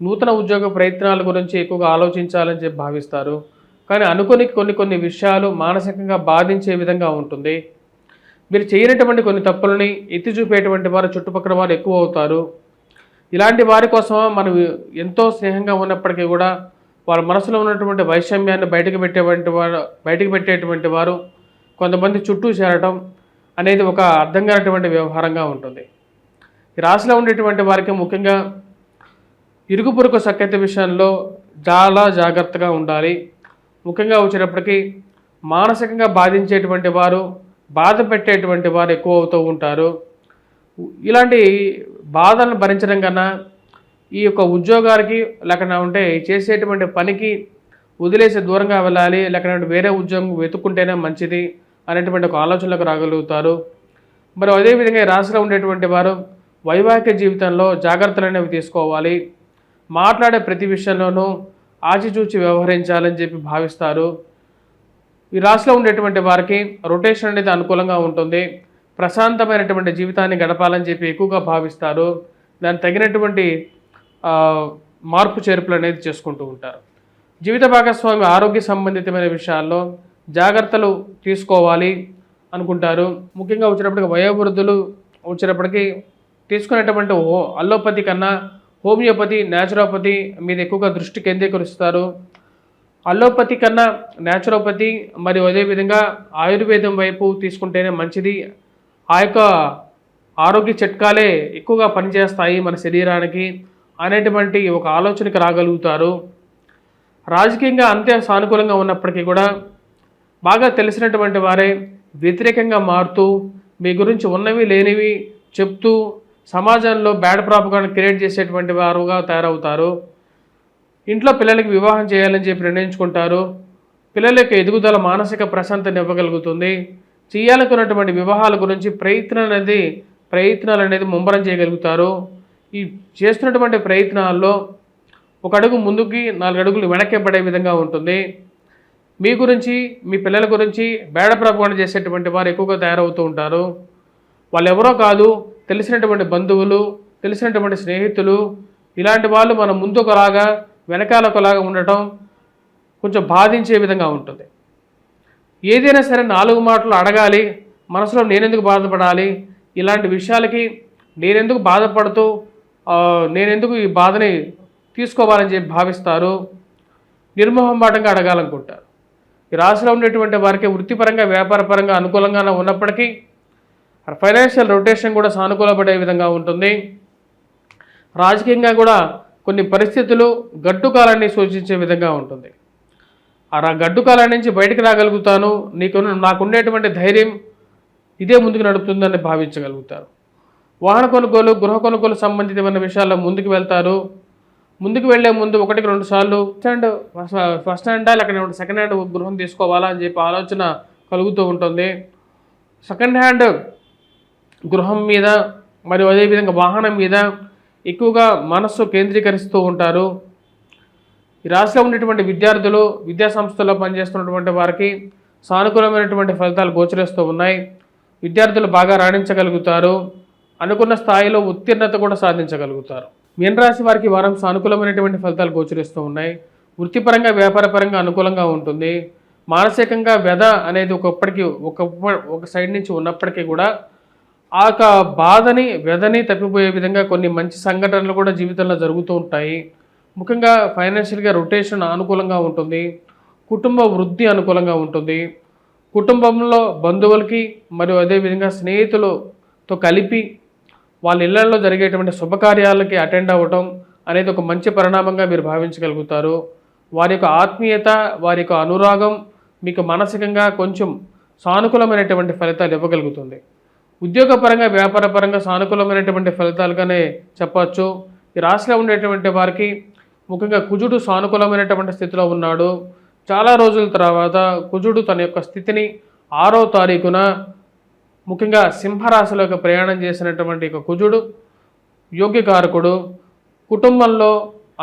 నూతన ఉద్యోగ ప్రయత్నాల గురించి ఎక్కువగా ఆలోచించాలని చెప్పి భావిస్తారు. కానీ అనుకుని కొన్ని విషయాలు మానసికంగా బాధించే విధంగా ఉంటుంది. మీరు చేయనటువంటి కొన్ని తప్పులని ఎత్తి చూపేటువంటి వారు చుట్టుపక్కల వారు ఎక్కువ అవుతారు. ఇలాంటి వారి కోసం మనం ఎంతో స్నేహంగా ఉన్నప్పటికీ కూడా వారి మనసులో ఉన్నటువంటి వైషమ్యాన్ని బయటకు పెట్టేటువంటి వారు కొంతమంది చుట్టూ చేరటం అనేది ఒక అర్థం కానటువంటి వ్యవహారంగా ఉంటుంది. ఈ రాశిలో ఉండేటువంటి వారికి ముఖ్యంగా ఇరుగు పొరుగు సఖ్యత విషయంలో చాలా జాగ్రత్తగా ఉండాలి. ముఖ్యంగా వచ్చేటప్పటికీ మానసికంగా బాధించేటువంటి వారు, బాధ పెట్టేటువంటి వారు ఎక్కువ అవుతూ ఉంటారు. ఇలాంటి బాధలను భరించడం కన్నా ఈ యొక్క ఉద్యోగానికి లేకుండా ఉంటే చేసేటువంటి పనికి వదిలేసి దూరంగా వెళ్ళాలి, లేకపోతే వేరే ఉద్యోగం వెతుక్కుంటేనే మంచిది అనేటువంటి ఒక ఆలోచనలకు రాగలుగుతారు. మరి అదేవిధంగా ఈ రాశిలో ఉండేటువంటి వారు వైవాహిక జీవితంలో జాగ్రత్తలు అనేవి తీసుకోవాలి. మాట్లాడే ప్రతి విషయంలోనూ ఆచితూచి వ్యవహరించాలని చెప్పి భావిస్తారు. ఈ రాశిలో ఉండేటువంటి వారికి రొటేషన్ అనేది అనుకూలంగా ఉంటుంది. ప్రశాంతమైనటువంటి జీవితాన్ని గడపాలని చెప్పి ఎక్కువగా భావిస్తారు. దానికి తగినటువంటి మార్పు చేర్పులు అనేది చేసుకుంటూ ఉంటారు. జీవిత భాగస్వామి ఆరోగ్య సంబంధితమైన విషయాల్లో జాగ్రత్తలు తీసుకోవాలి అనుకుంటారు. ముఖ్యంగా వచ్చినప్పటికీ వయోవృద్ధులు వచ్చినప్పటికీ తీసుకునేటువంటి అల్లోపతి కన్నా హోమియోపతి, న్యాచురోపతి మీద ఎక్కువగా దృష్టి కేంద్రీకరిస్తారు. అల్లోపతి కన్నా న్యాచురోపతి మరియు అదేవిధంగా ఆయుర్వేదం వైపు తీసుకుంటేనే మంచిది. ఆ యొక్క ఆరోగ్య చిట్కాలే ఎక్కువగా పనిచేస్తాయి మన శరీరానికి అనేటువంటి ఒక ఆలోచనకి రాగలుగుతారు. రాజకీయంగా అంతే సానుకూలంగా ఉన్నప్పటికీ కూడా బాగా తెలిసినటువంటి వారే వ్యతిరేకంగా మారుతూ మీ గురించి ఉన్నవి లేనివి చెప్తూ సమాజంలో బ్యాడ్ ప్రాపగాండా క్రియేట్ చేసేటువంటి వారుగా తయారవుతారు. ఇంట్లో పిల్లలకి వివాహం చేయాలని చెప్పి నిర్ణయించుకుంటారు. పిల్లల యొక్క ఎదుగుదల మానసిక ప్రశాంతత ఇవ్వగలుగుతుంది. చేయాలనుకున్నటువంటి వివాహాల గురించి ప్రయత్నాలు అనేది ముమ్మరం చేయగలుగుతారు. ఈ చేస్తున్నటువంటి ప్రయత్నాల్లో ఒక అడుగు ముందుకి 4 అడుగులు వెనక్కి పడే విధంగా ఉంటుంది. మీ గురించి మీ పిల్లల గురించి బేడ ప్రాపగాండా చేసేటువంటి వారు ఎక్కువగా తయారవుతూ ఉంటారు. వాళ్ళు ఎవరో కాదు, తెలిసినటువంటి బంధువులు, తెలిసినటువంటి స్నేహితులు, ఇలాంటి వాళ్ళు మన ముందు ఒకలాగా వెనకాల ఒకలాగా ఉండటం కొంచెం బాధించే విధంగా ఉంటుంది. ఏదైనా సరే 4 మాటలు అడగాలి, మనసులో నేనెందుకు బాధపడాలి, ఇలాంటి విషయాలకి నేనెందుకు బాధపడుతూ నేనెందుకు ఈ బాధని తీసుకోవాలని చెప్పి భావిస్తారు. నిర్మోహమాటంగా అడగాలనుకుంటారు. ఈ రాశిలో ఉండేటువంటి వారికి వృత్తిపరంగా వ్యాపారపరంగా అనుకూలంగానే ఉన్నప్పటికీ ఫైనాన్షియల్ రొటేషన్ కూడా సానుకూలపడే విధంగా ఉంటుంది. రాజకీయంగా కూడా కొన్ని పరిస్థితులు గడ్డుకాలాన్ని సూచించే విధంగా ఉంటుంది. ఆ గడ్డుకాలం నుంచి బయటకు రాగలుగుతాను, నాకుండేటువంటి ధైర్యం ఇదే ముందుకు నడుపుతుందని భావించగలుగుతారు. వాహన కొనుగోలు, గృహ కొనుగోలు సంబంధితమైన విషయాల్లో ముందుకు వెళ్తారు. ముందుకు వెళ్లే ముందు 1-2 సార్లు ఫస్ట్ హ్యాండా లేకపోతే సెకండ్ హ్యాండ్ గృహం తీసుకోవాలా అని చెప్పి ఆలోచన కలుగుతూ ఉంటుంది. సెకండ్ హ్యాండ్ గృహం మీద మరియు అదేవిధంగా వాహనం మీద ఎక్కువగా మనస్సు కేంద్రీకరిస్తూ ఉంటారు. ఈ రాశిలో ఉండేటువంటి విద్యార్థులు, విద్యా సంస్థల్లో పనిచేస్తున్నటువంటి వారికి సానుకూలమైనటువంటి ఫలితాలు గోచరిస్తూ ఉన్నాయి. విద్యార్థులు బాగా రాణించగలుగుతారు. అనుకున్న స్థాయిలో ఉత్తీర్ణత కూడా సాధించగలుగుతారు. మీనరాశి వారికి వారం సానుకూలమైనటువంటి ఫలితాలు గోచరిస్తూ ఉన్నాయి. వృత్తిపరంగా వ్యాపారపరంగా అనుకూలంగా ఉంటుంది. మానసికంగా వ్యధ అనేది ఒక సైడ్ నుంచి ఉన్నప్పటికీ కూడా ఆ యొక్క బాధని వ్యధని తప్పిపోయే విధంగా కొన్ని మంచి సంఘటనలు కూడా జీవితంలో జరుగుతూ ఉంటాయి. ముఖ్యంగా ఫైనాన్షియల్గా రొటేషన్ అనుకూలంగా ఉంటుంది. కుటుంబ వృద్ధి అనుకూలంగా ఉంటుంది. కుటుంబంలో బంధువులకి మరియు అదేవిధంగా స్నేహితులతో కలిపి వాళ్ళ ఇళ్లలో జరిగేటువంటి శుభకార్యాలకి అటెండ్ అవ్వటం అనేది ఒక మంచి పరిణామంగా మీరు భావించగలుగుతారు. వారి యొక్క ఆత్మీయత, వారి యొక్క అనురాగం మీకు మానసికంగా కొంచెం సానుకూలమైనటువంటి ఫలితాలు ఇవ్వగలుగుతుంది. ఉద్యోగపరంగా వ్యాపారపరంగా సానుకూలమైనటువంటి ఫలితాలుగానే చెప్పచ్చు. ఈ రాశిలో ఉండేటువంటి వారికి ముఖ్యంగా కుజుడు సానుకూలమైనటువంటి స్థితిలో ఉన్నాడు. చాలా రోజుల తర్వాత కుజుడు తన యొక్క స్థితిని 6వ తారీఖున ముఖ్యంగా సింహరాశిలోకి ప్రయాణం చేసినటువంటి కుజుడు యోగ్యకారకుడు. కుటుంబంలో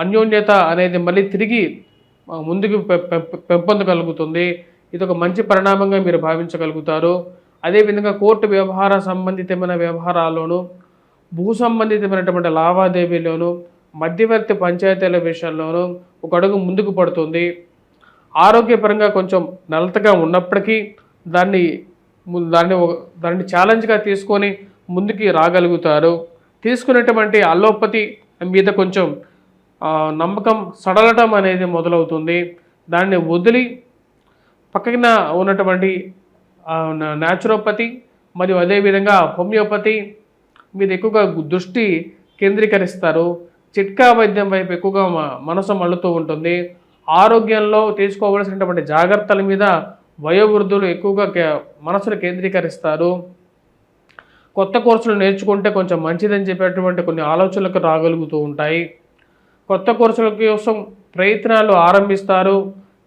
అన్యోన్యత అనేది మళ్ళీ తిరిగి ముందుకు పెంపొందగలుగుతుంది. ఇది ఒక మంచి పరిణామంగా మీరు భావించగలుగుతారు. అదేవిధంగా కోర్టు వ్యవహార సంబంధితమైన వ్యవహారాల్లోనూ, భూ సంబంధితమైనటువంటి లావాదేవీలోనూ, మధ్యవర్తి పంచాయతీల విషయంలోనూ ఒక అడుగు ముందుకు పడుతుంది. ఆరోగ్యపరంగా కొంచెం నలతగా ఉన్నప్పటికీ దాన్ని ఛాలెంజ్గా తీసుకొని ముందుకి రాగలుగుతారు. తీసుకునేటువంటి అల్లోపతి మీద కొంచెం నమ్మకం సడలటం అనేది మొదలవుతుంది. దాన్ని వదిలి పక్కన ఉన్నటువంటి న్యాచురోపతి మరియు అదేవిధంగా హోమియోపతి మీద ఎక్కువగా దృష్టి కేంద్రీకరిస్తారు. చిట్కా వైద్యం వైపు ఎక్కువగా మనసు మళ్ళుతూ ఉంటుంది. ఆరోగ్యంలో తీసుకోవలసినటువంటి జాగ్రత్తల మీద వయోవృద్ధులు ఎక్కువగా మనసును కేంద్రీకరిస్తారు. కొత్త కోర్సులు నేర్చుకుంటే కొంచెం మంచిదని చెప్పేటువంటి కొన్ని ఆలోచనలకు రాగలుగుతూ ఉంటాయి. కొత్త కోర్సుల కోసం ప్రయత్నాలు ఆరంభిస్తారు,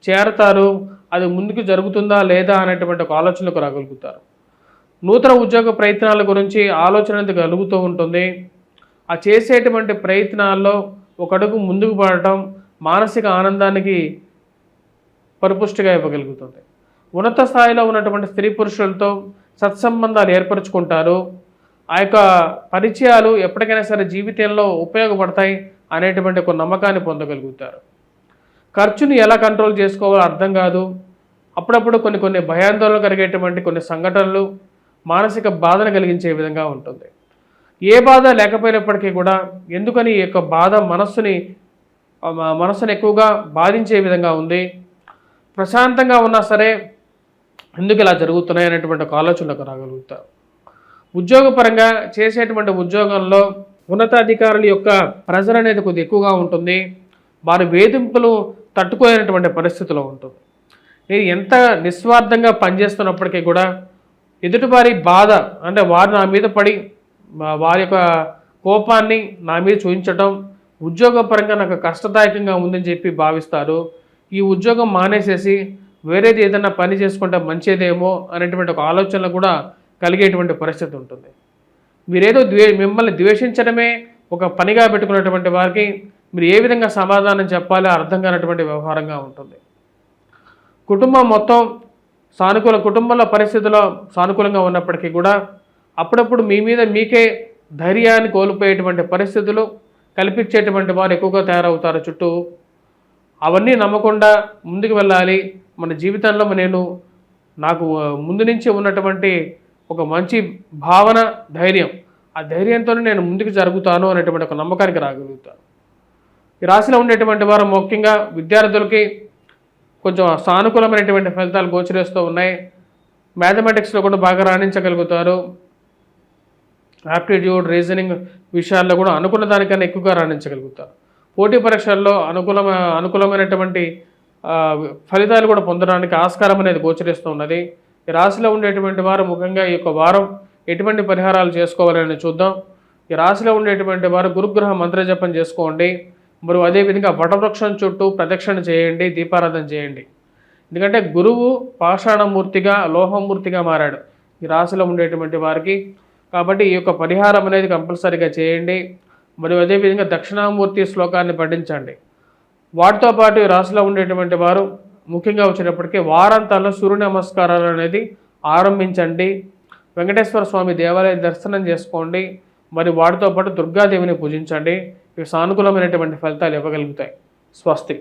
చేరతారు. అది ముందుకు జరుగుతుందా లేదా అనేటువంటి ఒక ఆలోచనలకు రాగలుగుతారు. నూతన ఉద్యోగ ప్రయత్నాల గురించి ఆలోచన కలుగుతూ ఉంటుంది. ఆ చేసేటువంటి ప్రయత్నాల్లో ఒక అడుగు ముందుకు పడటం మానసిక ఆనందానికి పరిపుష్టిగా ఇవ్వగలుగుతుంది. ఉన్నత స్థాయిలో ఉన్నటువంటి స్త్రీ పురుషులతో సత్సంబంధాలు ఏర్పరచుకుంటారు. ఆ యొక్క పరిచయాలు ఎప్పటికైనా సరే జీవితంలో ఉపయోగపడతాయి అనేటువంటి ఒక నమ్మకాన్ని పొందగలుగుతారు. ఖర్చుని ఎలా కంట్రోల్ చేసుకోవాలో అర్థం కాదు. అప్పుడప్పుడు కొన్ని భయాందోళన కలిగేటువంటి కొన్ని సంఘటనలు మానసిక బాధను కలిగించే విధంగా ఉంటుంది. ఏ బాధ లేకపోయినప్పటికీ కూడా ఎందుకని ఈ యొక్క బాధ మనస్సును ఎక్కువగా బాధించే విధంగా ఉంది, ప్రశాంతంగా ఉన్నా సరే ఎందుకు ఇలా జరుగుతున్నాయి అనేటువంటి ఒక ఆలోచనలకు రాగలుగుతారు. ఉద్యోగపరంగా చేసేటువంటి ఉద్యోగంలో ఉన్నతాధికారుల యొక్క ప్రెజర్ అనేది కొద్దిగా ఎక్కువగా ఉంటుంది. వారి వేధింపులు తట్టుకోలేనటువంటి పరిస్థితిలో ఉంటుంది. నేను ఎంత నిస్వార్థంగా పనిచేస్తున్నప్పటికీ కూడా ఎదుటివారి బాధ అంటే వారు నా మీద పడి వారి యొక్క కోపాన్ని నా మీద చూపించడం ఉద్యోగపరంగా నాకు కష్టదాయకంగా ఉందని చెప్పి భావిస్తారు. ఈ ఉద్యోగం మానేసేసి వేరేది ఏదైనా పని చేసుకుంటే మంచిదేమో అనేటువంటి ఒక ఆలోచనలు కూడా కలిగేటువంటి పరిస్థితి ఉంటుంది. మీరేదో మిమ్మల్ని ద్వేషించడమే ఒక పనిగా పెట్టుకున్నటువంటి వారికి మీరు ఏ విధంగా సమాధానం చెప్పాలో అర్థం కానటువంటి వ్యవహారంగా ఉంటుంది. కుటుంబం మొత్తం కుటుంబంలో పరిస్థితుల్లో సానుకూలంగా ఉన్నప్పటికీ కూడా అప్పుడప్పుడు మీ మీద మీకే ధైర్యాన్ని కోల్పోయేటువంటి పరిస్థితులు కల్పించేటువంటి వారు ఎక్కువగా తయారవుతారు చుట్టూ. అవన్నీ నమ్మకుండా ముందుకు వెళ్ళాలి. మన జీవితంలో నాకు ముందు నుంచి ఉన్నటువంటి ఒక మంచి భావన, ధైర్యం, ఆ ధైర్యంతోనే నేను ముందుకు జరుగుతాను అనేటువంటి ఒక నమ్మకానికి రాగలుగుతాను. ఈ రాశిలో ఉండేటువంటి వారు ముఖ్యంగా విద్యార్థులకి కొంచెం సానుకూలమైనటువంటి ఫలితాలు గోచరిస్తూ ఉన్నాయి. మ్యాథమెటిక్స్లో కూడా బాగా రాణించగలుగుతారు. యాప్టిట్యూడ్, రీజనింగ్ విషయాల్లో కూడా అనుకున్న దానికన్నా ఎక్కువగా రాణించగలుగుతారు. పోటీ పరీక్షల్లో అనుకూలమైనటువంటి ఫలితాలు కూడా పొందడానికి ఆస్కారం అనేది గోచరిస్తూ ఉన్నది. ఈ రాశిలో ఉండేటువంటి వారు ముఖ్యంగా ఈ యొక్క వారం ఎటువంటి పరిహారాలు చేసుకోవాలని చూద్దాం. ఈ రాశిలో ఉండేటువంటి వారు గురుగ్రహ మంత్రజపం చేసుకోండి. మరియు అదేవిధంగా వటవృక్షం చుట్టూ ప్రదక్షిణ చేయండి, దీపారాధన చేయండి. ఎందుకంటే గురువు పాషాణమూర్తిగా, లోహమూర్తిగా మారాడు ఈ రాశిలో ఉండేటువంటి వారికి. కాబట్టి ఈ యొక్క పరిహారం అనేది కంపల్సరీగా చేయండి. మరియు అదేవిధంగా దక్షిణామూర్తి శ్లోకాన్ని పఠించండి. వాటితో పాటు ఈ రాశిలో ఉండేటువంటి వారు ముఖ్యంగా వచ్చేటప్పటికీ వారాంతాల్లో సూర్య నమస్కారాలు అనేది ఆరంభించండి. వెంకటేశ్వర స్వామి దేవాలయ దర్శనం చేసుకోండి. మరి వాటితో పాటు దుర్గాదేవిని పూజించండి. ఇవి సానుకూలమైనటువంటి ఫలితాలు ఇవ్వగలుగుతాయి. స్వస్తి.